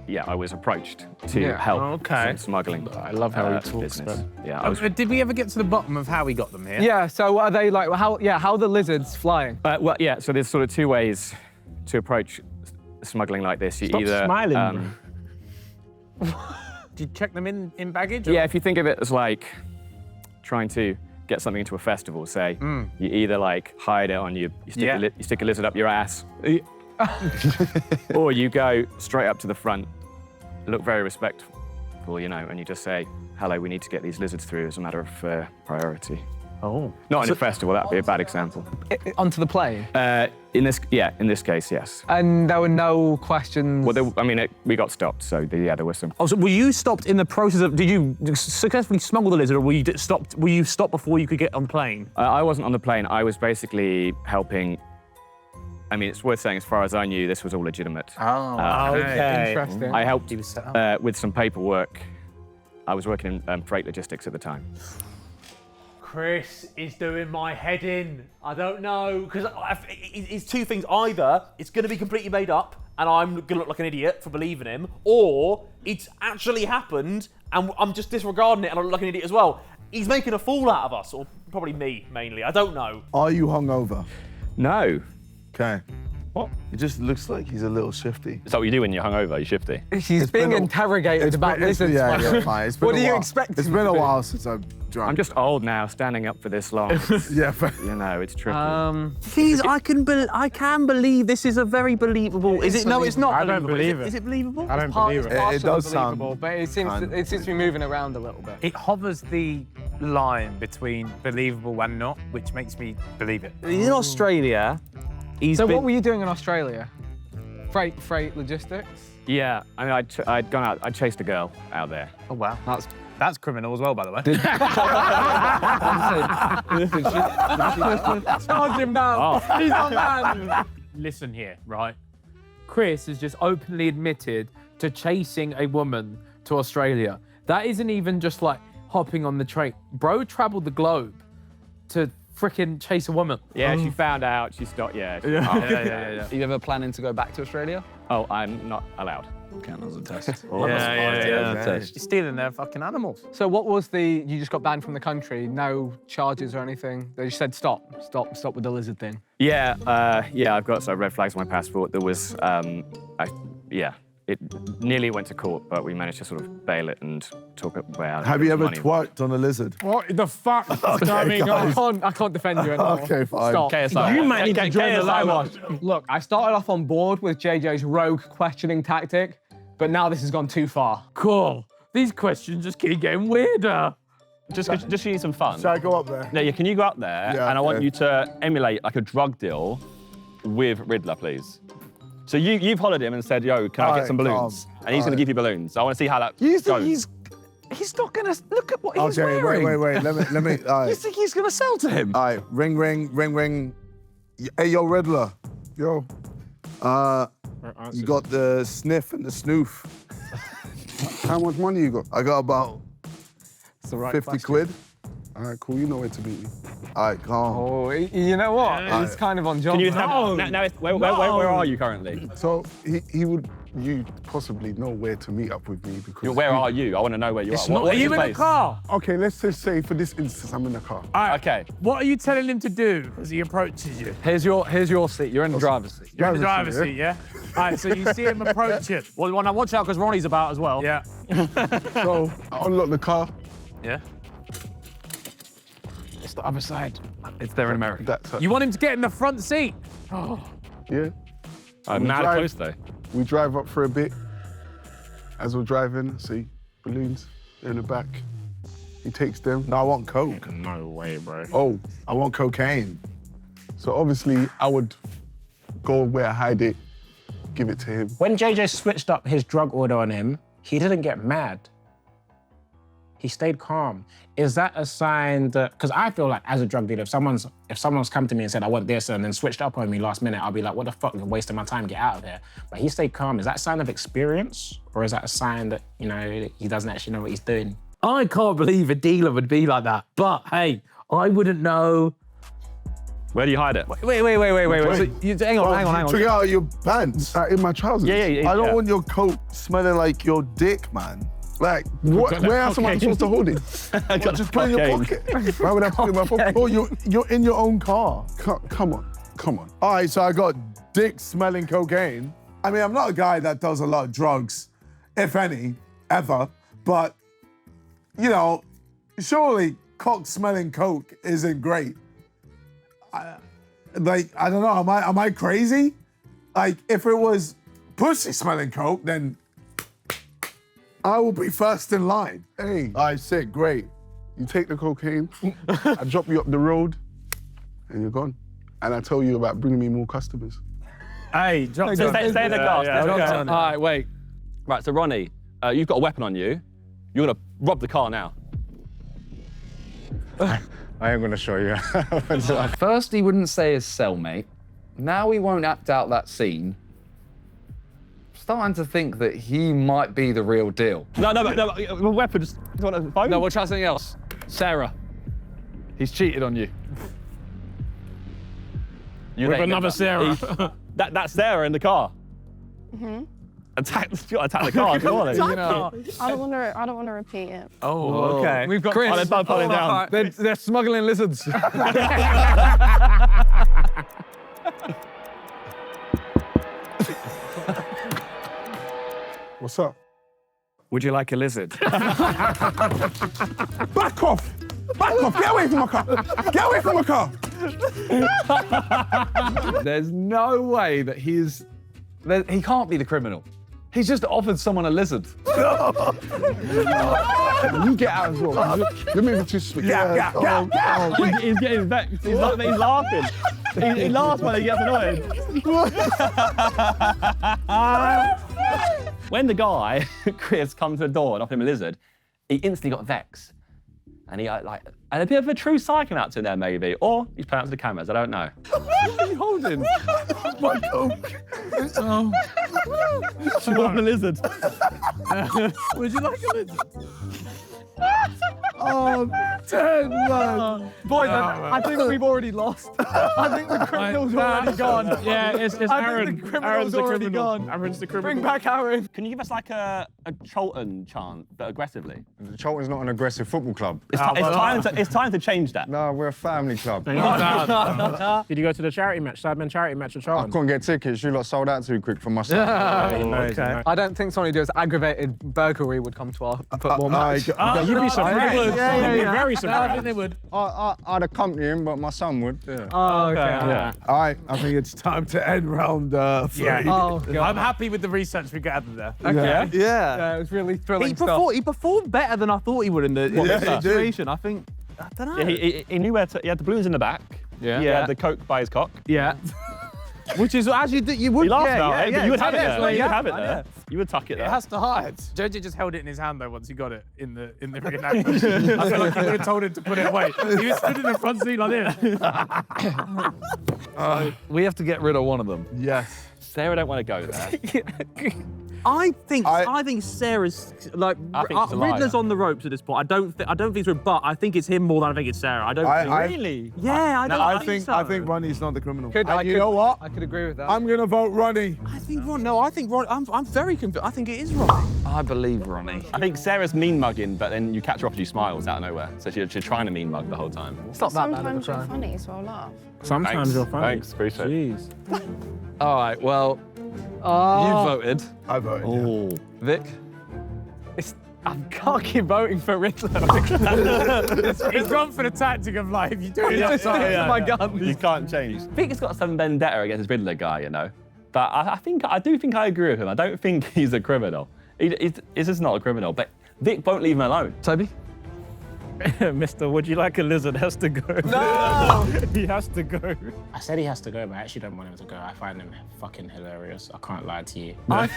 yeah, I was approached to help some smuggling. I love how he talks. business. Yeah, Did we ever get to the bottom of how we got them here? Yeah, so are they like, how are the lizards flying? well, yeah, so there's sort of two ways to approach smuggling like this. You Stop either smiling, Did you check them in baggage? yeah, if you think of it as like trying to get something into a festival, say, you either like hide it on you stick a lizard up your ass, or you go straight up to the front, look very respectful, you know, and you just say, hello, we need to get these lizards through as a matter of priority. Oh. Not in a festival, that'd be a bad example. Onto the plane? In this case, yes. And there were no questions? Well, we got stopped, so there were some. Oh, so were you stopped in the process of, did you successfully smuggle the lizard, or were you stopped before you could get on the plane? I wasn't on the plane, I was basically helping. I mean, it's worth saying, as far as I knew, this was all legitimate. Okay. Interesting. I helped with some paperwork. I was working in freight logistics at the time. Chris is doing my head in. I don't know, because it's two things. Either it's going to be completely made up and I'm going to look like an idiot for believing him, or it's actually happened and I'm just disregarding it and I look like an idiot as well. He's making a fool out of us, or probably me, mainly. I don't know. Are you hungover? No. Okay. What? It just looks like he's a little shifty. Is that what you do when you're hungover? You're shifty? He's being interrogated about lizards. Yeah, fine. What do you expect? It's been a while since I've drunk. I'm just old now, standing up for this long. Yeah, you know, it's tricky. Please, I can believe this is a very believable. Is it? No, it's not. I don't believe it. Is it believable? I don't believe it. It does sound believable, but it seems to be moving around a little bit. It hovers the line between believable and not, which makes me believe it. In Australia, what were you doing in Australia? Freight logistics? Yeah, I mean, I'd gone out, I chased a girl out there. Oh wow, that's criminal as well, by the way. Charge him now. He's on man. Listen here, right? Chris has just openly admitted to chasing a woman to Australia. That isn't even just like hopping on the train. Bro traveled the globe to frickin' chase a woman. Yeah, she found out, she stopped, yeah. Are you ever planning to go back to Australia? Oh, I'm not allowed. Count as a test. You're stealing their fucking animals. So what was you just got banned from the country, no charges or anything? They just said stop with the lizard thing. Yeah, I've got some red flags on my passport. There was, it nearly went to court, but we managed to sort of bail it and talk about. Have you ever twerked on a lizard? What the fuck is going on? I can't defend you anymore. Okay, fine. Stop. KSI. You might need to join the line. Look, I started off on board with JJ's rogue questioning tactic, but now this has gone too far. Cool. These questions just keep getting weirder. Just you need some fun. Shall I go up there? Yeah, can you go up there? Yeah, and I want you to emulate like a drug deal with Riddler, please. So you've hollered him and said, yo, can I get some balloons? And he's going to give you balloons. I want to see how that goes. He's not gonna look at what he's Okay, wearing. wait. Let me. All right. You think he's gonna sell to him? All right, ring. Hey, yo, Riddler. Yo, You got the sniff and the snoof. how much money you got? I got about It's the right 50 question. quid. All right, cool. You know where to meet me. All right, calm. Oh, you know what? It's kind of on job. Can you now. where are you currently? So you possibly know where to meet up with me because. Where are you? I want to know where you are. Are you in a car? Okay, let's just say for this instance, I'm in the car. Okay. What are you telling him to do as he approaches you? Here's your seat. You're in the driver's seat. You're in the driver's seat, yeah? All right, so you see him approaching. Well, now watch out because Ronnie's about as well. Yeah. So I unlock the car. Yeah. It's the other side. It's there in America. That's You want him to get in the front seat? yeah. I'm We mad drive- close though. We drive up for a bit. As we're driving, I see balloons. They're in the back. He takes them. No, I want coke. No way, bro. Oh, I want cocaine. so obviously I would go where I hide it, give it to him. When JJ switched up his drug order on him, he didn't get mad. He stayed calm. Is that a sign that, because I feel like as a drug dealer, if someone's come to me and said, I want this, and then switched up on me last minute, I'll be like, what the fuck, you're wasting my time, get out of here. But he stayed calm. Is that a sign of experience? Or is that a sign that, you know, he doesn't actually know what he's doing? I can't believe a dealer would be like that. But hey, I wouldn't know. Where do you hide it? Wait. So hang on. Took it out of your pants. In my trousers. Yeah. I don't want your coat smelling like your dick, man. Like, where else am I supposed to hold it? What, just put it in your pocket. Why would I put it in my pocket? Oh, you're in your own car. Come on. All right, so I got dick-smelling cocaine. I mean, I'm not a guy that does a lot of drugs, if any, ever. But, you know, surely cock-smelling coke isn't great. I don't know, am I crazy? Like, if it was pussy-smelling coke, then I will be first in line. Hey. I said, great. You take the cocaine, I drop you up the road, and you're gone. And I tell you about bringing me more customers. Hey, drop Stay in the car. okay. All right, wait. Right, so Ronnie, you've got a weapon on you. You're gonna rob the car now. I ain't gonna show you. First, he wouldn't say his cellmate. Now he won't act out that scene. Starting to think that he might be the real deal. No, weapon. Just want a phone? No, we'll try something else. Sarah, he's cheated on you. With another Sarah. That's Sarah in the car. Mm-hmm. Attack the car, surely. I don't want to repeat it. Oh, okay. We've got Chris. Chris. Pulling down. They're smuggling lizards. What's up? Would you like a lizard? Back off! Get away from my car! Get away from my car! There's no way that he can't be the criminal. He's just offered someone a lizard. You get out as well. You're moving too sweet. He's getting vexed. He's laughing. He laughs when he gets annoyed. When the guy, Chris, comes to the door and offered him a lizard, he instantly got vexed. And he and a bit of a true psychonaut in there, maybe. Or he's playing out to the cameras, I don't know. What are you holding? It's my coke. You want a lizard? Would you like a lizard? Oh, damn, man. Boys, I think we've already lost. I think the criminal's already gone. Yeah, it's Aaron. Think the criminal's already gone. Aaron's the criminal. Bring back Aaron. Can you give us like a Cholton chant, but aggressively? Cholton's not an aggressive football club. It's time to change that. No, we're a family club. Did you go to the charity match, Sidemen charity match at I Charlton? couldn't get tickets. You lot sold out too quick for my son. Okay. I don't think someone who does aggravated burglary would come to our football match. You'd be surprised. Yeah. You'd be very I surprised. think they would. I'd accompany him, but my son would. Yeah. Oh, okay. Yeah. All right, I think it's time to end round three. Yeah. Oh, God. I'm happy with the research we gathered there. Okay. Yeah. Yeah, it was really thrilling stuff. He performed better than I thought he would in the situation. I think. I don't know. Yeah, he knew where to. He had the balloons in the back. Yeah. He had the coke by his cock. Yeah. Which is as you would. He laughed yeah, about yeah, it, yeah, but you would have it yeah, there. You yeah, would have it yeah. there. You would tuck it there. It has to hide. JJ just held it in his hand though once he got it in the reenactment. I feel like he would have told him to put it away. He was stood in the front seat like this. We have to get rid of one of them. Yes. Sarah don't want to go there. I think Sarah's like I think she's a liar. Riddler's on the ropes at this point. I don't think it's but I think it's him more than I think it's Sarah. I don't think Really? Yeah, I think Ronnie's not the criminal. You know what? I could agree with that. I'm gonna vote Ronnie. I think Ron. No, I think Ron. I'm very convinced. I think it is Ronnie. I believe Ronnie. I think Sarah's mean mugging, but then you catch her off and she smiles out of nowhere. So she's trying to mean mug the whole time. It's not that bad of a Sometimes you're crime. funny, so I'll laugh. Sometimes you're funny. Thanks, appreciate it. Jeez. All right, well, you voted. I voted. Oh, Vic. I'm cocky voting for Riddler. He's gone for the tactic of like, if you do it, my gun. You can't change. I think he's got some vendetta against this Riddler guy, you know. But I do think I agree with him. I don't think he's a criminal. He's just not a criminal. But Vic won't leave him alone. Toby? Mister, would you like a lizard? Has to go. No! He has to go. I said he has to go, but I actually don't want him to go. I find him fucking hilarious. I can't lie to you. I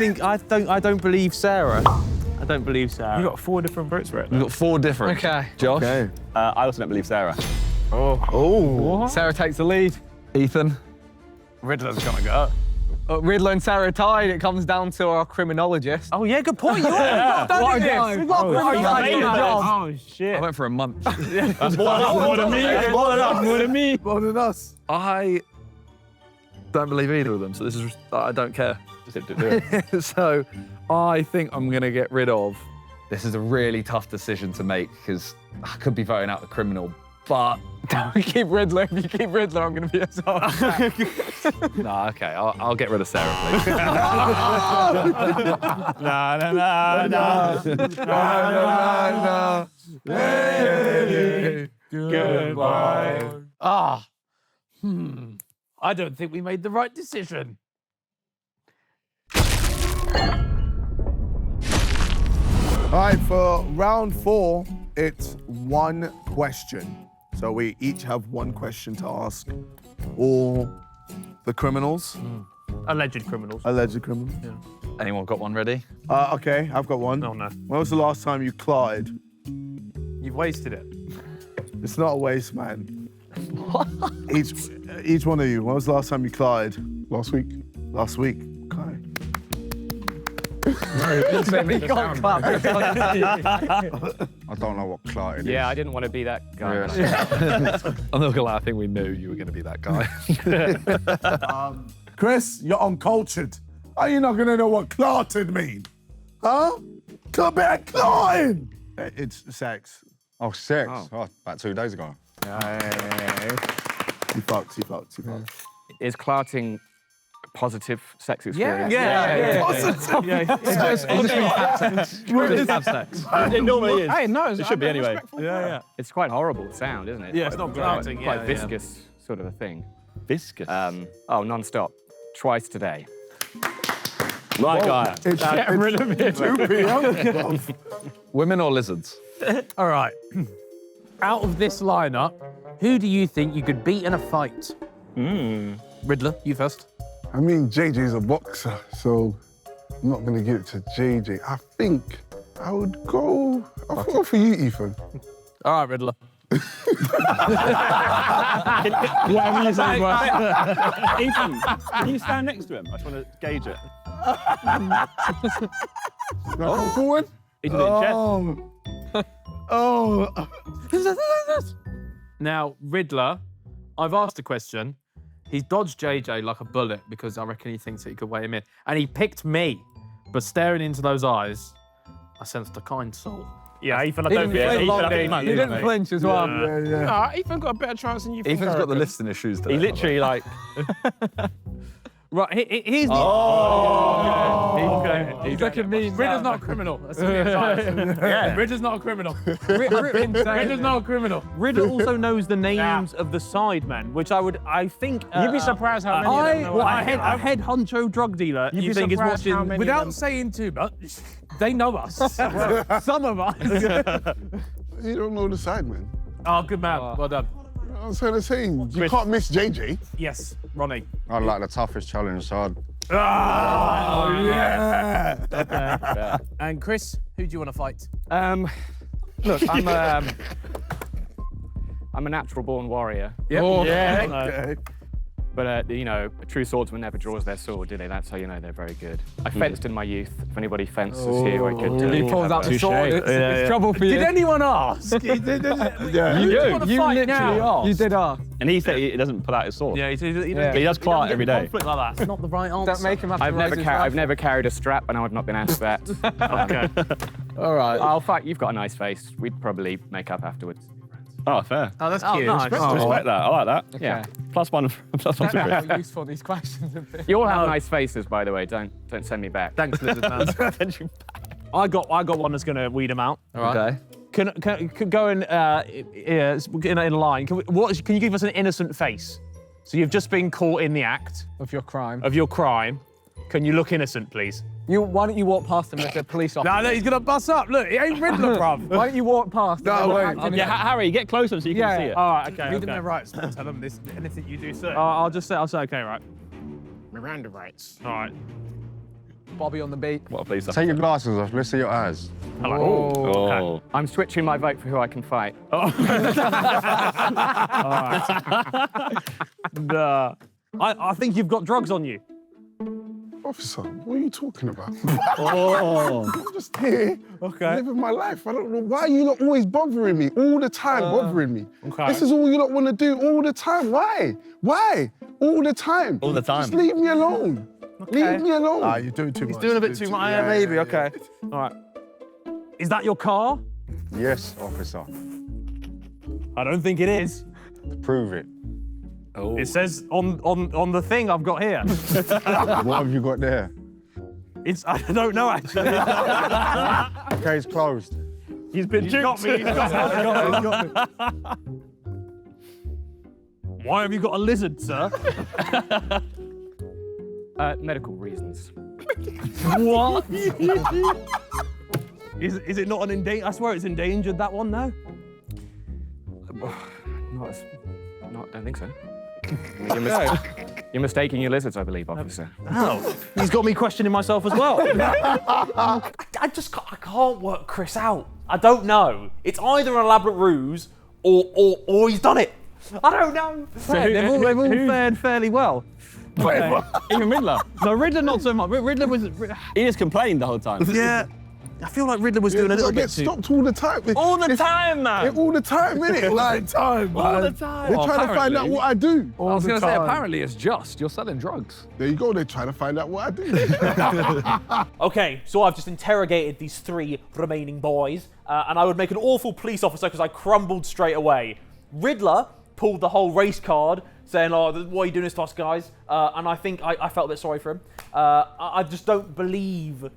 don't believe Sarah. I don't believe Sarah. You got 4 different votes for it. We've got 4 different. Okay. Josh? Okay. I also don't believe Sarah. Oh. Sarah takes the lead. Ethan? Riddler's gonna go. Riddler and Sarah tied. It comes down to our criminologist. Oh yeah, good point. What a guess. We've got Oh shit. I went for a month. That's more than me. More than me. More than us. I don't believe either of them, so this is I don't care. Just do it. So I think I'm gonna get rid of. This is a really tough decision to make because I could be voting out the criminal, but Don't keep Riddler. If you keep Riddler, I'm going to be a star. no, okay, I'll get rid of Sarah, please. No. Hey, goodbye. I don't think we made the right decision. All right, for round 4, it's 1 question. So we each have 1 question to ask all the criminals. Alleged criminals. Alleged criminals. Yeah. Anyone got one ready? Okay, I've got one. Oh, no. When was the last time you cried? You've wasted it. It's not a waste, man. Each one of you, when was the last time you cried? Last week. Last week. Okay. We can't clap. I don't know what clarity is. Yeah, I didn't want to be that guy. I'm not gonna lie, I think we knew you were gonna be that guy. Chris, you're uncultured. Are you not gonna know what clarted mean? Huh? Come back, climb! It's sex. Oh, sex. Oh, about 2 days ago. You fucked. Is clarting positive sex experience? Yeah. Positive. Have sex. It normally is. Hey, no, It should be anyway. Yeah. It's quite horrible sound, isn't it? Yeah, it's not clarting, Quite yeah, viscous sort of a thing. Viscous. Non-stop. Twice today. My guy. It's 2 p.m. Women or lizards? All right. Out of this lineup, who do you think you could beat in a fight? Riddler, you first. I mean, JJ's a boxer, so I'm not going to give it to JJ. I think I would go... I'll go for you, Ethan. All right, Riddler. Whatever you say, bro. Ethan, can you stand next to him? I just want to gauge it. Come forward. Ethan did chest. Now, Riddler, I've asked a question. He's dodged JJ like a bullet because I reckon he thinks that he could weigh him in. And he picked me. But staring into those eyes, I sensed a kind soul. Yeah, Ethan, I He don't didn't think. flinch. Ethan, I think he might He lose, didn't mate. flinch as well. Nah, Ethan got a better chance than you. Ethan's got the list in his shoes today. He literally like. Right, here's the... He's looking mean. Riddler's not a criminal. That's yeah. Riddler's not a criminal. Riddler's not a criminal. Riddler also knows the names of the Sidemen, which I think. You'd be surprised how many of them know. A head honcho drug dealer. You'd You be think is surprised how watching many of Without them- saying too much, they know us. some of us. You don't know the Sidemen. Oh, good man. Well done. I'm saying the same. You can't miss JJ. Yes. Ronnie? I'd like the toughest challenge, so I'd... Oh, yeah! Okay. And Chris, who do you want to fight? Look, I'm a natural-born warrior. Yep. Oh, yeah. Okay. But, you know, a true swordsman never draws their sword, do they? That's how you know they're very good. I fenced in my youth. If anybody fences here, I could... He pulls out the sword. It's trouble for you. Did anyone ask? Yeah. You literally asked. You did ask. And he said he doesn't pull out his sword. Yeah, He does pull out every day. Conflict like that. It's not the right answer. Don't make him have to I've never carried a strap. I know I've not been asked that. Okay. All right. I'll fight. You've got a nice face. We'd probably make up afterwards. Oh, fair. Oh, that's cute. Nice. Respect that. I like that. Okay. Yeah. +1 to That's Chris. how useful these questions have been. You all have nice faces, by the way. Don't send me back. Thanks, Lizard Man. I got one that's gonna weed him out. All right. Okay. Can go in in line. Can you give us an innocent face? So you've just been caught in the act Of your crime. of your crime. Can you look innocent, please? Why don't you walk past him like a police officer? No, he's gonna bust up. Look, it ain't Riddler, bruv. Why don't you walk past? No, wait. Yeah, Harry, get closer so you can see it. All right, okay. Read them okay. their rights. Tell them this. Anything you do, sir. I'll say okay, right. Miranda rights. All right. Bobby on the beat. What a police Take your glasses off, let's see your eyes. Hello. Oh. I'm switching my vote for who I can fight. Nah. I think you've got drugs on you. Officer, what are you talking about? Oh. I'm just here, Okay. living my life. I don't know why you lot always bothering me all the time, bothering me. Okay. This is all you lot want to do all the time. Why? Why? All the time. All the time. Just leave me alone. Leave me alone. Ah, you're doing too much. He's doing a bit too much. Yeah, Maybe. yeah, Okay. All right. Is that your car? Yes, officer. I don't think it is. Prove it. Oh. It says on the thing I've got here. What have you got there? I don't know actually. Case closed. He's been got me. He's got me. Why have you got a lizard, sir? Medical reasons. What? Is it not an endangered? I swear it's endangered, that one, no? I don't think so. You're mistaking your lizards, I believe, officer. Oh, he's got me questioning myself as well. I can't work Chris out. I don't know. It's either an elaborate ruse or he's done it. I don't know. They've all fared fairly well. Even Riddler. No, Riddler not so much. Riddler was. He just complained the whole time. Yeah. I feel like Riddler was doing a little I bit get too. stopped all the time. All the time, man. All the time, innit? Like, time, All the time. They're trying to find out what I do. I was going to say, apparently it's just. You're selling drugs. There you go, they're trying to find out what I do. Okay, so I've just interrogated these 3 remaining boys, and I would make an awful police officer because I crumbled straight away. Riddler pulled the whole race card, saying, "Oh, why are you doing this to us, guys?" And I think I felt a bit sorry for him. I just don't believe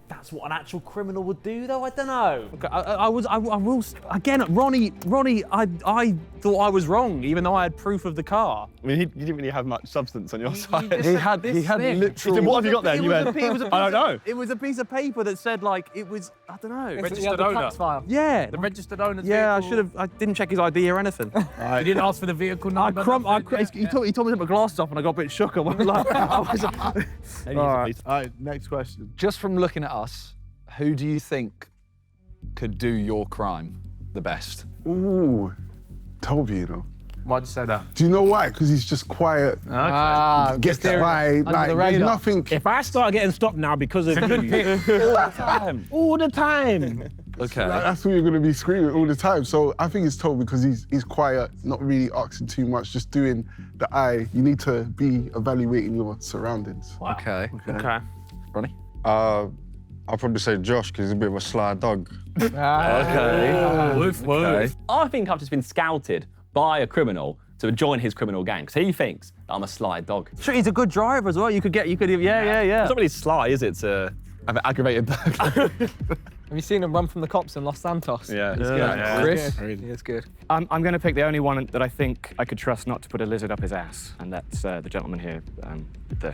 that's what an actual criminal would do, though. I don't know. Okay, I will again, Ronnie. I thought I was wrong, even though I had proof of the car. I mean, you didn't really have much substance on your side. He had literal. What have you got there? You went, I don't know. It was a piece of paper that said like it was. I don't know. Registered owner. File. Yeah. The registered owner's Yeah, vehicle. I didn't check his ID or anything. You didn't ask for the vehicle number. He told me to put my glasses up and I got a bit shook. I was like, All right, next question. Just from looking at us, who do you think could do your crime the best? Ooh, Toby, you know. Why'd you say that? Do you know why? Because he's just quiet. Gets by, like, there's nothing. If I start getting stopped now because of you, all the time. All the time. Okay. That's what you're going to be screaming all the time. So I think it's Toby because he's quiet, not really asking too much, just doing the eye. You need to be evaluating your surroundings. Wow. Okay. Ronnie? I'll probably say Josh because he's a bit of a sly dog. Okay. Woof. I think I've just been scouted by a criminal to join his criminal gang because he thinks that I'm a sly dog. Sure, he's a good driver as well. You could, yeah. It's not really sly, is it, to have an aggravated burglar? Have you seen him run from the cops in Los Santos? Yeah. He's good. Yeah. Chris? It's good. I'm going to pick the only one that I think I could trust not to put a lizard up his ass, and that's the gentleman here.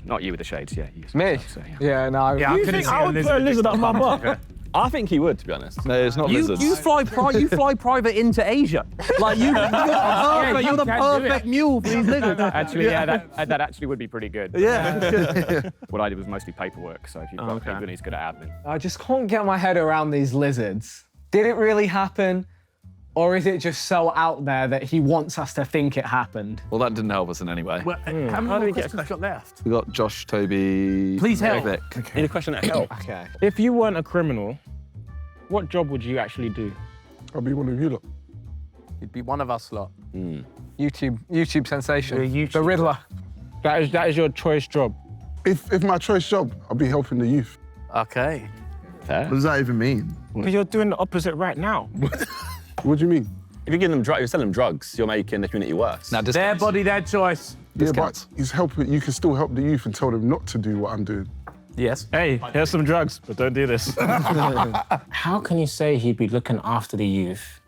Not you with the shades, yeah. Me? So, yeah. Yeah, no. You think I would put a lizard up my butt? I think he would, to be honest. No, it's not lizards. You fly private into Asia. Like you're the perfect mule for these lizards. Actually, yeah, that actually would be pretty good. Yeah. What I did was mostly paperwork, so if you've got people, he's good at admin. I just can't get my head around these lizards. Did it really happen? Or is it just so out there that he wants us to think it happened? Well, that didn't help us in any way. Well, how many more questions have you got left? We got Josh, Toby, Please help. Vic. Need a question that help. Okay. If you weren't a criminal, what job would you actually do? I'll be one of you lot. You'd be one of us lot. YouTube sensation. The Riddler. That is your choice job. If my choice job, I'll be helping the youth. Okay. What does that even mean? Because you're doing the opposite right now. What do you mean? If you're you're selling them drugs, you're making the community worse. Now, Their body, their choice. Yeah, but it's helping. You can still help the youth and tell them not to do what I'm doing. Yes. Hey, here's some drugs, but don't do this. How can you say he'd be looking after the youth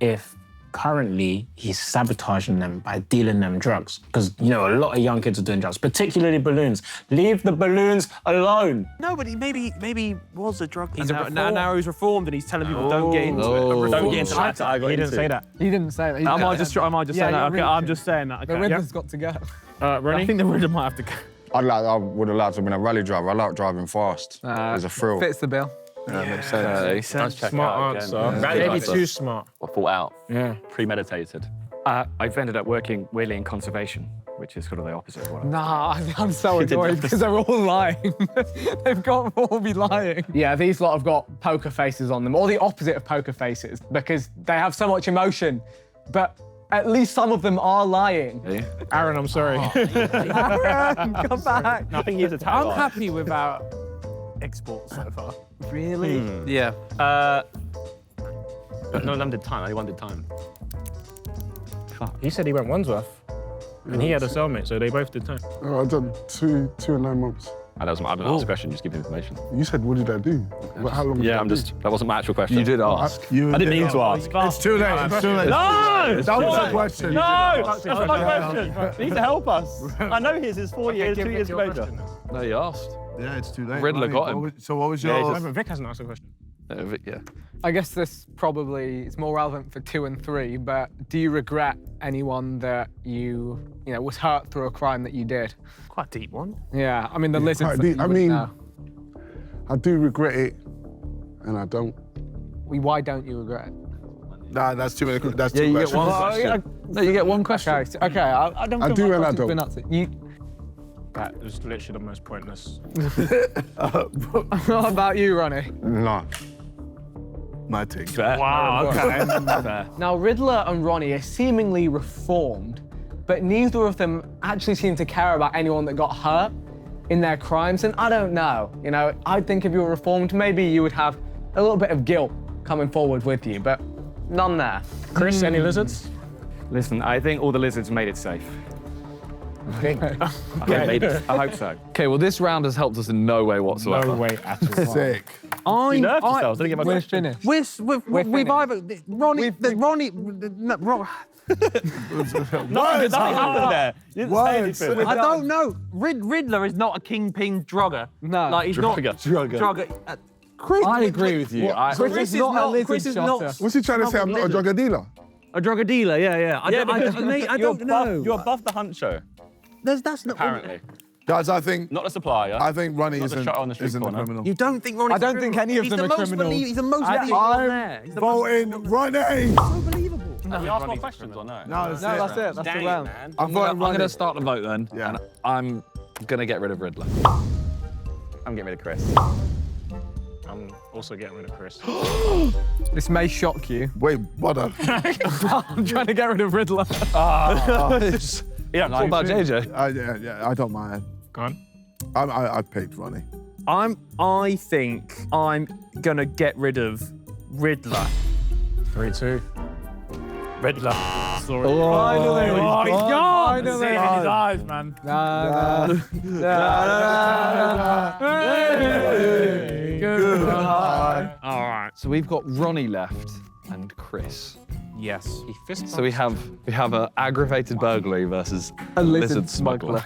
if currently he's sabotaging them by dealing them drugs? Because, you know, a lot of young kids are doing drugs, particularly balloons. Leave the balloons alone. No, but maybe he was a drug. Now he's reformed and he's telling people don't get into it. Don't get into that. He didn't say that. He didn't say that. Am I just saying that? Okay, I'm just saying that. Okay. The Riddler's got to go. I think the Riddler might have to go. I would have liked to have been a rally driver. I like driving fast. There's a thrill. Fits the bill. Smart answer. Maybe too smart. Or thought out. Yeah. Premeditated. I've ended up working weirdly in conservation, which is sort of the opposite of what Nah, I'm so annoyed because they're all lying. They've got to all be lying. Yeah, these lot have got poker faces on them, or the opposite of poker faces, because they have so much emotion, but at least some of them are lying. Aaron, I'm sorry. Aaron, come back. Nothing he's a I'm happy with our exports so far. Really? Yeah. But none of them did time. Only one did time. He said he went Wandsworth, and he had a cellmate, so they both did time. Oh, I've done two and 9 months. And that was my last question, just give me information. You said, what did I do? But how long? Yeah, that wasn't my actual question. You did ask. I didn't mean to ask. It's too late. It's too late. No! That was a question. No! That's my question. He needs to help us. I know his is 4 years, 2 years later. No, you asked. Yeah, it's too late. Riddler got him. So what was your... Vic hasn't asked a question. Yeah. I guess this probably is more relevant for 2 and 3, but do you regret anyone that you know, was hurt through a crime that you did? Quite a deep one. Yeah, I mean, the lizards. Quite deep. I mean, I do regret it, and I don't. Why don't you regret it? Nah, that's too many. That's too you much. get one question. No, you get one question. Okay, I don't. I do and I don't. That was literally the most pointless. What about you, Ronnie? No. My take. Wow, okay. Now, Riddler and Ronnie are seemingly reformed, but neither of them actually seem to care about anyone that got hurt in their crimes, and I don't know. You know, I think if you were reformed, maybe you would have a little bit of guilt coming forward with you, but none there. Chris, any lizards? Listen, I think all the lizards made it safe. Okay. I hope so. Okay, well, this round has helped us in no way whatsoever. No way at all. Sick. You nerfed yourselves. Didn't get my We're question. finished. We've either Ronnie. Nothing happened there. You didn't say anything. I don't know. Riddler is not a kingpin drugger. No. Like he's not drugger. Chris, I agree with you. Chris is not a lizard Chris is shotter. not What's he trying to say? I'm not a drug dealer. A drug dealer, yeah. I don't know. You're above the hunt show, That's not. apparently. Guys, I think Not the supplier. Ronnie Not the isn't shot on the street the corner. criminal. You don't think Ronnie's I don't think any of them are criminals. He's the most believable one there. He's the most Voting Ronnie. believable. Have we asked more questions or no? No, that's No, it. that's it. That's the round. man. I'm voting I'm going Ronnie. to start the vote then. Yeah. And I'm going to get rid of Riddler. I'm getting rid of Chris. I'm also getting rid of Chris. This may shock you. Wait, what? I'm trying to get rid of Riddler. Yeah, What about JJ? I don't mind. Go on. I picked Ronnie. I think I'm gonna get rid of Riddler. 3-2. Riddler. Sorry. Finally. Oh, he's gone. Finally. See it in his eyes, man. Goodbye. All right. So we've got Ronnie left and Chris. Yes. So we have an aggravated burglary versus A lizard lizard smuggler.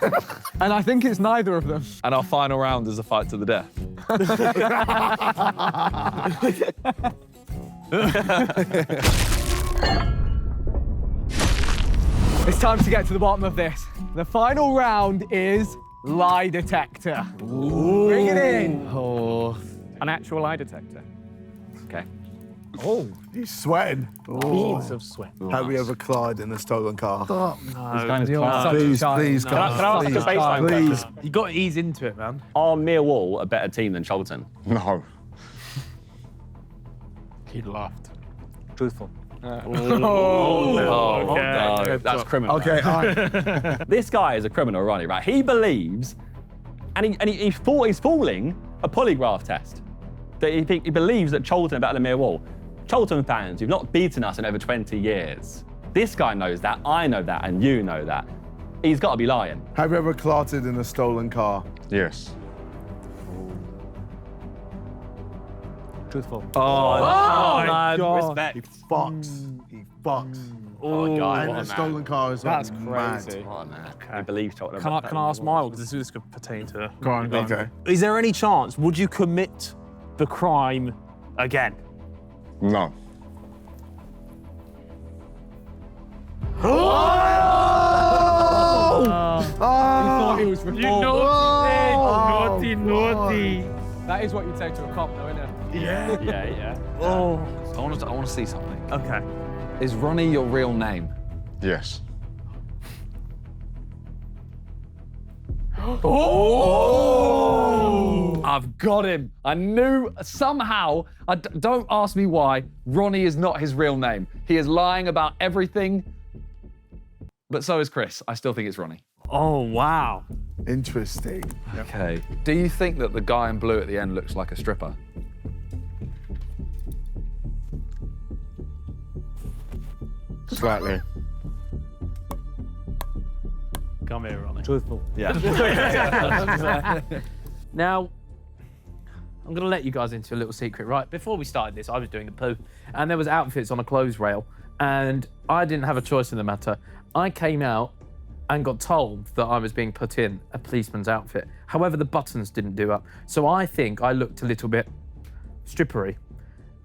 And I think it's neither of them. And our final round is a fight to the death. It's time to get to the bottom of this. The final round is lie detector. Bring it in. Oh, an actual lie detector. Okay. Oh, he's sweating. Beads of sweat. Have we ever collided in a stolen car? No. Please, please, Can I ask a please, baseline please. question? You got to ease into it, man. Are Millwall a better team than Charlton? No. He laughed. Truthful. No, that's criminal. Okay, all right. This guy is a criminal, Ronnie, right? He believes, and he's fooling a polygraph test. That he believes that Charlton are better than Millwall. Charlton fans, you've not beaten us in over 20 years. This guy knows that, I know that, and you know that. He's got to be lying. Have you ever collided in a stolen car? Yes. Truthful. God. Respect. He fucks. He fucks. Oh, God, And what a a stolen man. car is That's mad. crazy. What a man. I believe Charlton are Can I better ask than Miles, because this could pertain to... Go on, go on. Okay. Is there any chance, would you commit the crime again? No. He thought he was You naughty, naughty. That is what you take to a cop, though, isn't it? Yeah. Oh. I want to see something. Okay. Is Ronnie your real name? Yes. I've got him. I knew somehow. Don't ask me why. Ronnie is not his real name. He is lying about everything. But so is Chris. I still think it's Ronnie. Oh, wow. Interesting. Okay. Do you think that the guy in blue at the end looks like a stripper? Slightly. Come here, Ronnie. Truthful. Yeah. Now, I'm going to let you guys into a little secret, right? Before we started this, I was doing a poo, and there was outfits on a clothes rail, and I didn't have a choice in the matter. I came out and got told that I was being put in a policeman's outfit. However, the buttons didn't do up. So I think I looked a little bit strippery,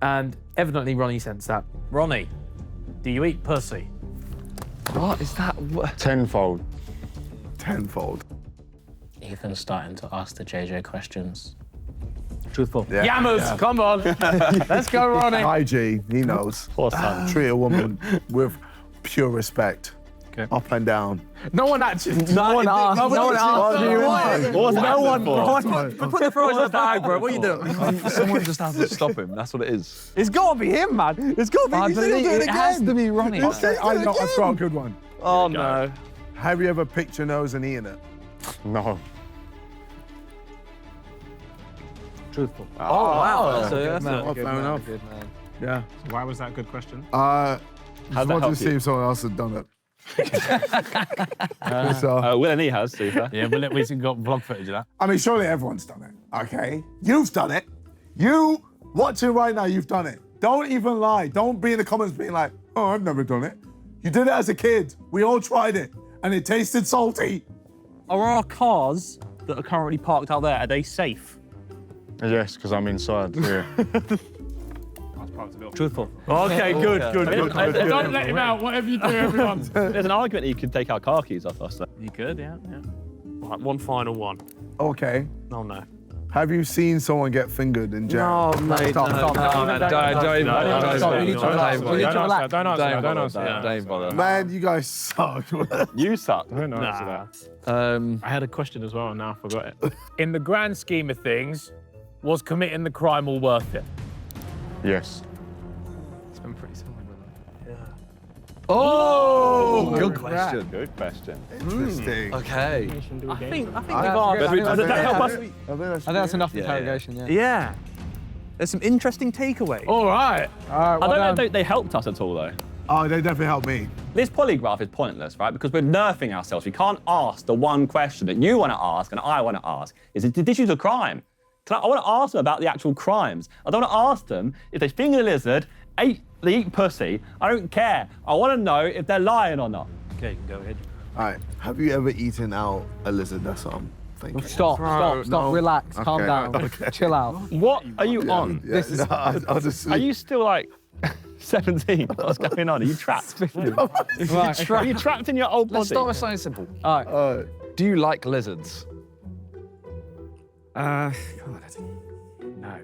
and evidently Ronnie sensed that. Ronnie, do you eat pussy? What is that? Tenfold. Tenfold. Ethan's starting to ask the JJ questions. Truthful. Yeah. Yammers, come on. Let's go, Ronnie. IG, he knows. Poor son. Treat a woman with pure respect. Okay. Up and down. No one actually. No one asked. No one asked you. No one. Put the throw in the bag, bro. What are you doing? Someone just has to stop him. That's what it is. It's got to be him, man. It's got to be. I He said he'll believe do it it has again. to be Ronnie. I know, I've got a good one. Oh no. Have you ever picked your nose and eaten it? No. Truthful. Oh, wow. That's fair a enough. Good man. Yeah. Why was that a good question? Just that wanted to help see you? if someone else had done it. So, Will and he has, to be fair. Yeah, we've got vlog footage of that. I mean, surely everyone's done it, okay? You've done it. You watching right now, you've done it. Don't even lie. Don't be in the comments being like, oh, I've never done it. You did it as a kid. We all tried it, and it tasted salty. Are our cars that are currently parked out there, are they safe? Yes, because I'm inside. Yeah. Truthful. Okay, good. Don't let him out, whatever you do, everyone. There's an argument he could take our car keys off us. You could, yeah. Right, one final one. Okay. Oh, no. Have you seen someone get fingered in jail? No, mate. Stop. Don't answer that. Don't bother. Man, you guys suck. You suck. Don't answer that. I had a question as well, and now I forgot it. In the grand scheme of things, was committing the crime all worth it? Yes. It's been pretty similar. Oh, good question. Good question. Interesting. Okay. I think we've Does that help us? I think that's enough interrogation. Yeah. Yeah. There's some interesting takeaways. All right. I don't know if they helped us at all, though. Oh, they definitely helped me. This polygraph is pointless, right? Because we're nerfing ourselves. We can't ask the one question that you want to ask and I want to ask. Did you do the crime? I want to ask them about the actual crimes. I don't want to ask them if they fingered a lizard, ate They eat pussy. I don't care. I want to know if they're lying or not. Okay, you can go ahead. All right. Have you ever eaten out a lizard? That's what I'm thinking. Stop, no. relax, calm Okay, down, okay. chill out. What are you on? Yeah, no, I'll just Are you still like 17? What's going on? Are you trapped? Right, Are you trapped in your old body? Let's start with something simple. All right. Do you like lizards? God, No.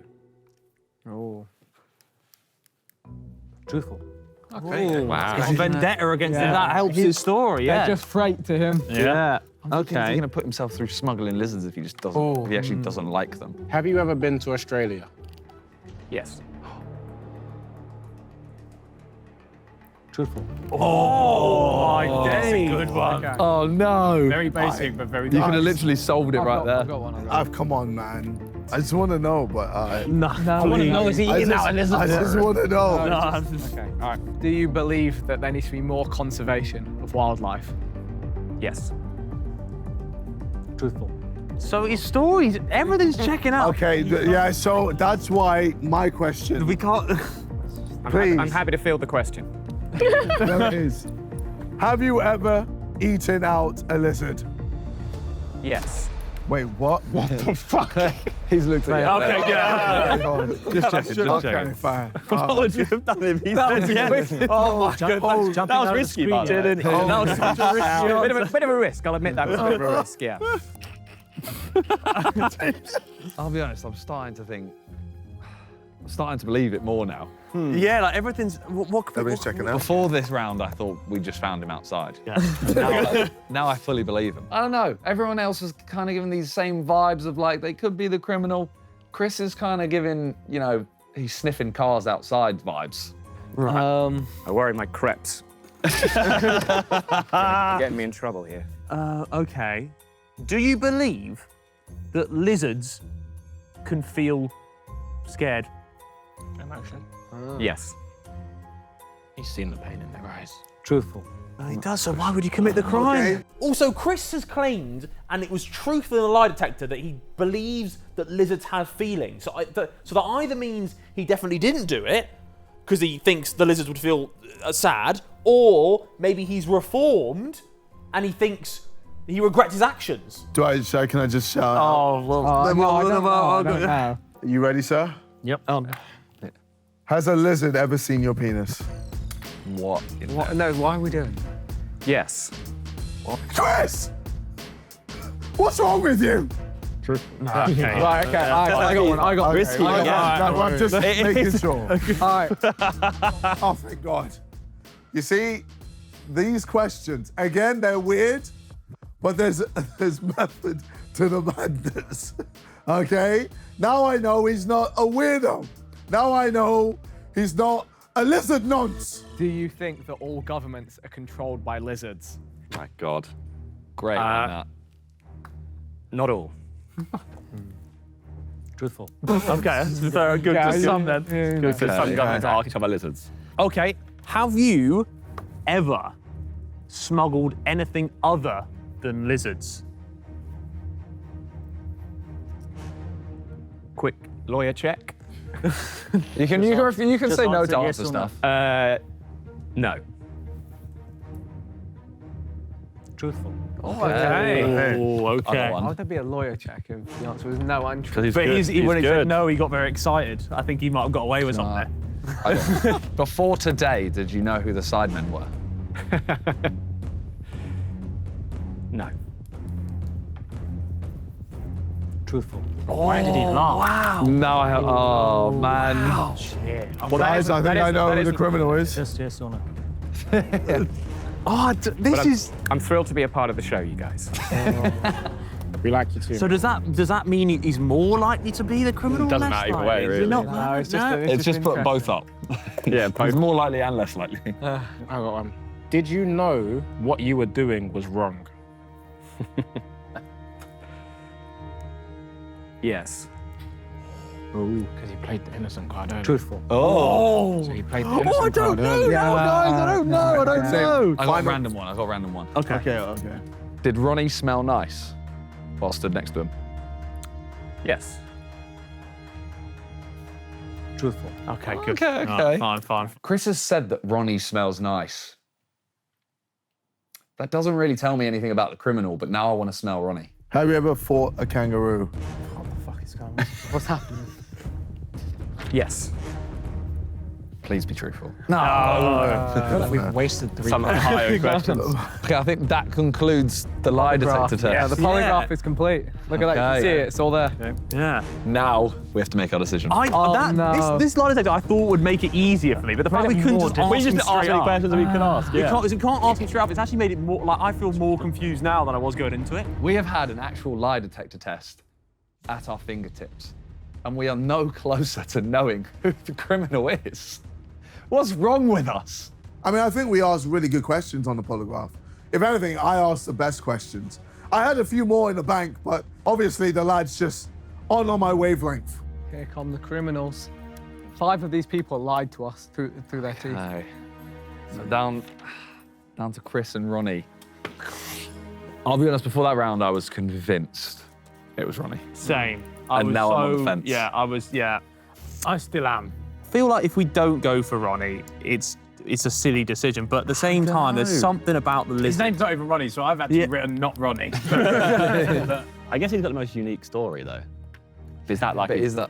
oh. Truthful. Okay. Wow. It's a vendetta against him. Yeah. That helps his story, They're yeah. just freight to him. Yeah. He's Okay. going to put himself through smuggling lizards if he just doesn't. If he actually doesn't like them. Have you ever been to Australia? Yes. Truthful. Oh, that's a good one. Okay. Oh no! Very basic, but very You could have literally solved it right there. I've got one. Come on, man. I just want to know, but No, I want to know, is he eating out a I lizard? just want to know. No, I'm just- Okay, all right. Do you believe that there needs to be more conservation of wildlife? Yes. truthful. So his stories, everything's checking out. Okay, yeah, so that's why my question. We can't. Please. I'm happy to field the question. There it is. Have you ever eaten out a lizard? Yes. Wait, what? What the fuck? He's looked at you. Okay, yeah. Just checking. Okay, fine. What would you have done if he said yes? Oh my goodness. That was risky, by the way. Didn't he? That was such a risky Bit of a risk, I'll admit that was a bit of a risk, yeah. I'll be honest. I'm starting to think. I'm starting to believe it more now. Yeah, like everything's. Everybody's checking out. Before this round, I thought we just found him outside. Now I fully believe him. I don't know. Everyone else is kind of giving these same vibes of like they could be the criminal. Chris is kind of giving, you know, he's sniffing cars outside vibes. I worry my creps. Getting me in trouble here. Okay. Do you believe that lizards can feel scared? Emotion. Yes. He's seen the pain in their eyes. Truthful. He does, so why would you commit the crime? Also, Chris has claimed, and it was truthful in the lie detector, that he believes that lizards have feelings. So that either means he definitely didn't do it, because he thinks the lizards would feel sad, or maybe he's reformed, and he thinks he regrets his actions. Can I just shout? Oh, well. I don't know. You ready, sir? Yep. Has a lizard ever seen your penis? What? No, why are we doing? Yes. Chris! What's wrong with you? Okay. Right, okay, I got one, I got one. Risky, yeah. No, I'm just making sure. All right. Oh, thank God. You see, these questions, again, they're weird, but there's method to the madness, okay? Now I know he's not a weirdo. Now I know he's not a lizard nonce. Do you think that all governments are controlled by lizards? My God. Great on that. Not all. Truthful. Okay, that's very good for some then. Good for some governments are each other lizards. Okay. Have you ever smuggled anything other than lizards? Quick lawyer check. You can say no to yes answer or no. stuff. No. Truthful. Okay. Oh, okay. Why would there be a lawyer check if the answer was no and true? But when he said no, he got very excited. I think he might have got away with something there. Before today, did you know who the Sidemen were? No. Truthful. Why did he laugh? Wow. No, oh man. Wow. Shit. Well, guys, I think I know who the criminal is. Just yes or no. I'm thrilled to be a part of the show, you guys. We like you too. So does that mean he's more likely to be the criminal? Doesn't less matter either likely? way, Is he really. not? No, it's just No? It's just put both up. Yeah, He's more likely and less likely. I got one. Did you know what you were doing was wrong? Yes. Because he played the innocent card earlier. Truthful. So he played the innocent I don't card know earlier. now, guys. I don't know. I don't know. I got a random one. Okay. Okay. Did Ronnie smell nice while stood next to him? Yes. truthful. Okay, good. Okay. Right, fine, fine. Chris has said that Ronnie smells nice. That doesn't really tell me anything about the criminal, but now I want to smell Ronnie. Have you ever fought a kangaroo? What the fuck is going on? What's happening? Yes. Please be truthful. No. We've wasted 3 Some minutes. higher questions. Okay, I think that concludes the lie detector test. Yeah, the polygraph is complete. Look at that, you can see it, it's all there. Yeah. Now we have to make our decision. This lie detector I thought would make it easier for me, but the fact that we couldn't just ask We just him ask straight any up. questions that we can ask. Yeah. We can't ask him straight up. It's actually made it more, like, I feel more confused now than I was going into it. We have had an actual lie detector test at our fingertips, and we are no closer to knowing who the criminal is. What's wrong with us? I mean, I think we asked really good questions on the polygraph. If anything, I asked the best questions. I had a few more in the bank, but obviously the lad's just on my wavelength. Here come the criminals. 5 of these people lied to us through their teeth. Okay. So down to Chris and Ronnie. I'll be honest, before that round, I was convinced it was Ronnie. Same. And now I'm on the fence. Yeah, I still am. I feel like if we don't go for Ronnie, it's a silly decision, but at the same time, there's something about the list. His name's not even Ronnie, so I've actually written not Ronnie. I guess he's got the most unique story, though. Is that like? But is that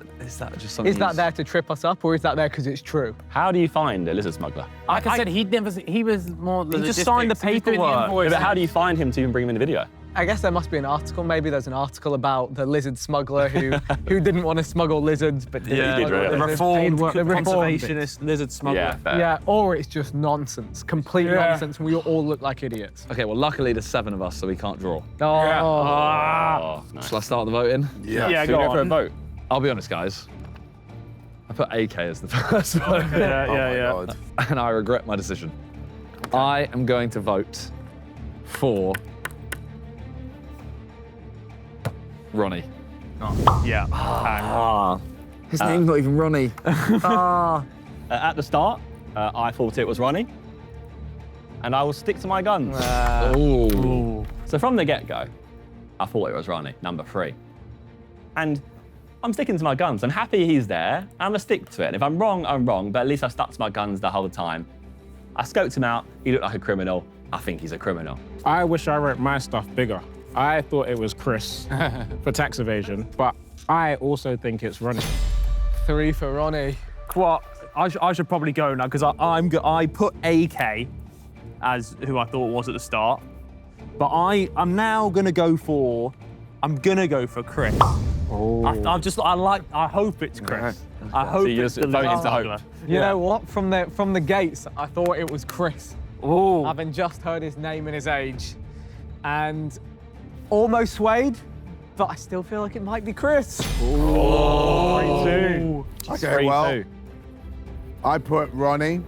just something? Is that there to trip us up, or is that there because it's true? How do you find a lizard smuggler? Like I said, he was more. He just signed the paperwork. But how do you find him to even bring him in the video? I guess there must be an article. Maybe there's an article about the lizard smuggler who didn't want to smuggle lizards, but he did, really. The reformed conservationist lizard smuggler. Yeah, or it's just nonsense, complete nonsense, and we all look like idiots. Okay, well, luckily there's 7 of us, so we can't draw. Nice. Shall I start the voting? Yeah, go for a vote. I'll be honest, guys. I put AK as the first vote. Yeah. And I regret my decision. I am going to vote for Ronnie. Yeah. His name's not even Ronnie. At the start, I thought it was Ronnie. And I will stick to my guns. Ooh. So from the get-go, I thought it was Ronnie, number 3. And I'm sticking to my guns. I'm happy he's there. I'm gonna stick to it. And if I'm wrong, I'm wrong, but at least I've stuck to my guns the whole time. I scoped him out. He looked like a criminal. I think he's a criminal. I wish I wrote my stuff bigger. I thought it was Chris for tax evasion, but I also think it's Ronnie. 3 for Ronnie. What? I should probably go now because I put AK as who I thought was at the start, but I'm now gonna go for Chris. Oh. I hope it's Chris. I hope it's the lizard smuggler. You know what? From the gates, I thought it was Chris. Oh. Having just heard his name and his age, and almost swayed, but I still feel like it might be Chris. Oh. 3-2. Okay, well, I put Ronnie.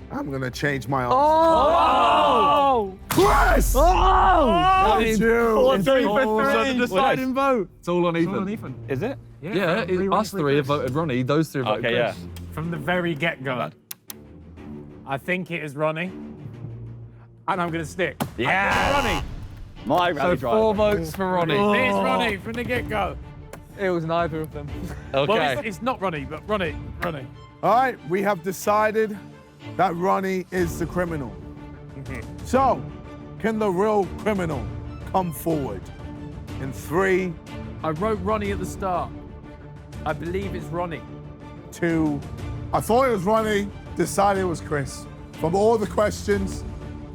I'm gonna change my answer. Oh! Chris! Oh! That is you. 3 for 3. Deciding vote. It's all on Ethan. Is it? Yeah, us 3 have voted Ronnie. Those 3 have voted Okay, Chris. From the very get-go, I think it is Ronnie, and I'm gonna stick. Yeah. Ronnie. My rally So 4 driver. votes for Ronnie. It's Ronnie from the get-go. It was neither of them. Okay. Well, it's not Ronnie, but Ronnie. All right, we have decided that Ronnie is the criminal. So, can the real criminal come forward? In 3, I wrote Ronnie at the start. I believe it's Ronnie. 2, I thought it was Ronnie, decided it was Chris. From all the questions,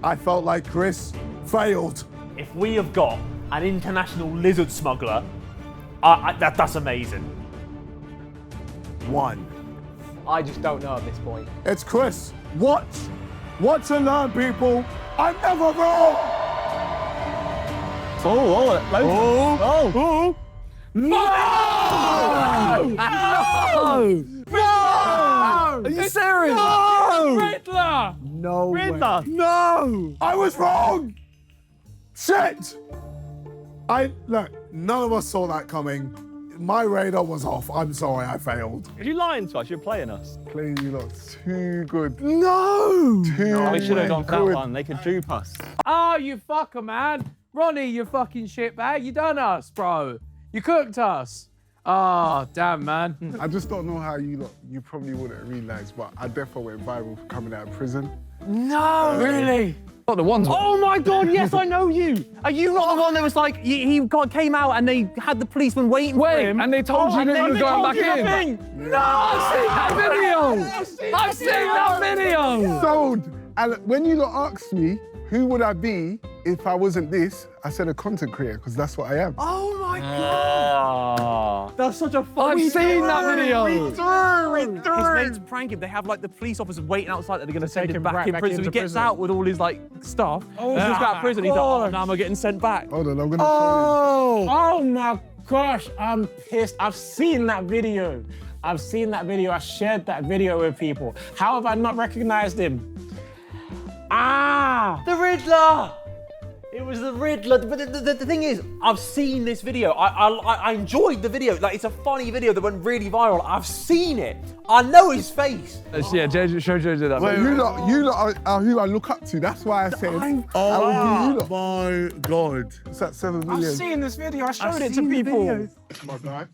I felt like Chris failed. If we have got an international lizard smuggler, that's amazing. 1. I just don't know at this point. It's Chris. What to learn, people? I'm never wrong. No! Are you serious? No! Riddler! No way. Riddler. No! I was wrong. Shit! Look, none of us saw that coming. My radar was off. I'm sorry, I failed. Are you lying to us? You're playing us. Playing you lot too good. No! We should have gone for that one. They could dupe us. Oh, you fucker, man. Ronnie, you fucking shitbag. You done us, bro. You cooked us. Oh, damn, man. I just don't know how you probably wouldn't realise, but I definitely went viral for coming out of prison. No, really? Not the ones. Oh my God, yes, I know you. Are you not the one that was like, came out and they had the policeman waiting for him? And they told you that you were going back in. No! I've seen that video. I've seen that video. Sold. And when you lot asked me, who would I be if I wasn't this, I said a content creator, because that's what I am. Oh my God. That's such a funny I've seen that video. His mates prank him. They have like the police officers waiting outside that they're going to take him back in prison. He gets out with all his like stuff. Oh, he's just got out of prison. He's like, oh, now I'm getting sent back. Hold on, I'm going to show you. Oh my gosh, I'm pissed. I've seen that video. I shared that video with people. How have I not recognized him? Ah! The Riddler! It was the Riddler. But the thing is, I've seen this video. I enjoyed the video. Like, it's a funny video that went really viral. I've seen it. I know his face. Yeah, show Jojo that. Wait, you lot are who I look up to. That's why I said Oh my God. It's at 7 million. I've seen this video. I showed it to people. My guy.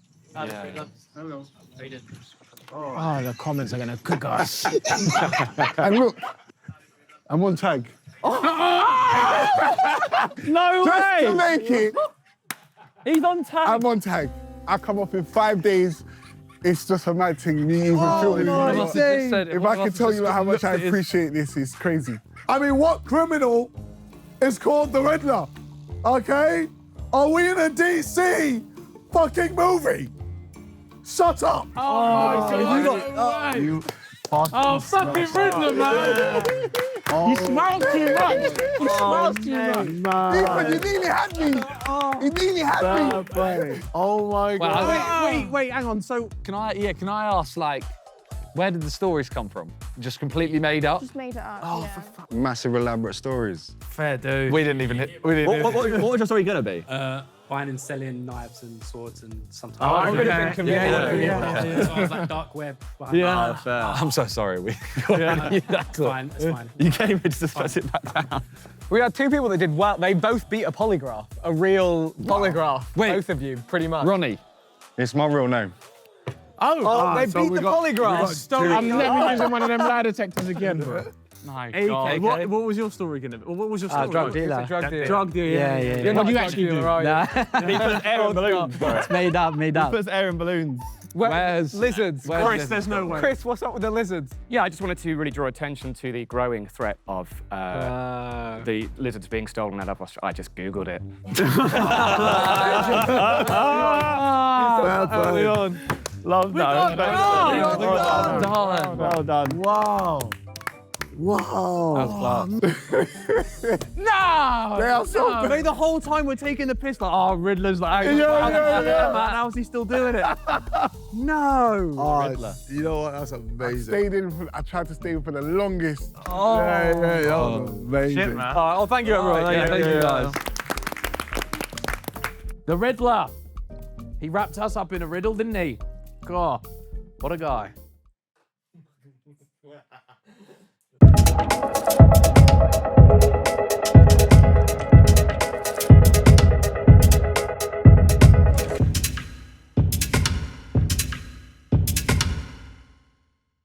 Hello. Oh, the comments are gonna cook us. And look, I'm on tag. No Just way! to make it, He's on tag. I'm on tag. I come up in 5 days. It's just a mad thing. Me even filming. If I can tell you how much I appreciate this, it's crazy. I mean, what criminal is called the Riddler? Okay? Are we in a DC fucking movie? Shut up! Oh my God. Oh, fucking Riddler, man! You smiled too much. You smiled too much. Ethan, you nearly had me. You nearly had me. Oh my God. Wait, hang on. So, Can I ask, like, where did the stories come from? Just completely made up? Just made it up. Yeah. Massive elaborate stories. Fair dude. We didn't even hit. What was your story gonna be? Buying and selling knives and swords and sometimes. Oh, I would have been Yeah. So I was like dark web. Yeah. I'm so sorry. It's fine. It's fine. You came in to press it back down. We had 2 people that did well. They both beat a polygraph, a real polygraph. Wait. Both of you, pretty much. Ronnie. It's my real name. Oh, they beat the polygraph. I'm never using one of them lie detectors again, bro. My AK. God. What was your story gonna be? What was your story? Drug dealer. Drug dealer. Yeah. You're not you drug actually dealer, do? are you? He puts air in balloons, bro. It's made up. He puts air in balloons. Where's lizards? Chris, there's no way. Chris, what's up with the lizards? Yeah, I just wanted to really draw attention to the growing threat of the lizards being stolen out of Australia. I just Googled it. Early on. Love that. Well done. Wow. No! They are so bad. Mate, the whole time we're taking the piss, like, oh, Riddler's like, Yeah. man, how's he still doing it? No! Oh, you know what? That's amazing. I tried to stay in for the longest. Oh. Yeah, that was amazing. Shit, man. Oh, thank you, everyone. Thank you, guys. The Riddler. He wrapped us up in a riddle, didn't he? God, what a guy.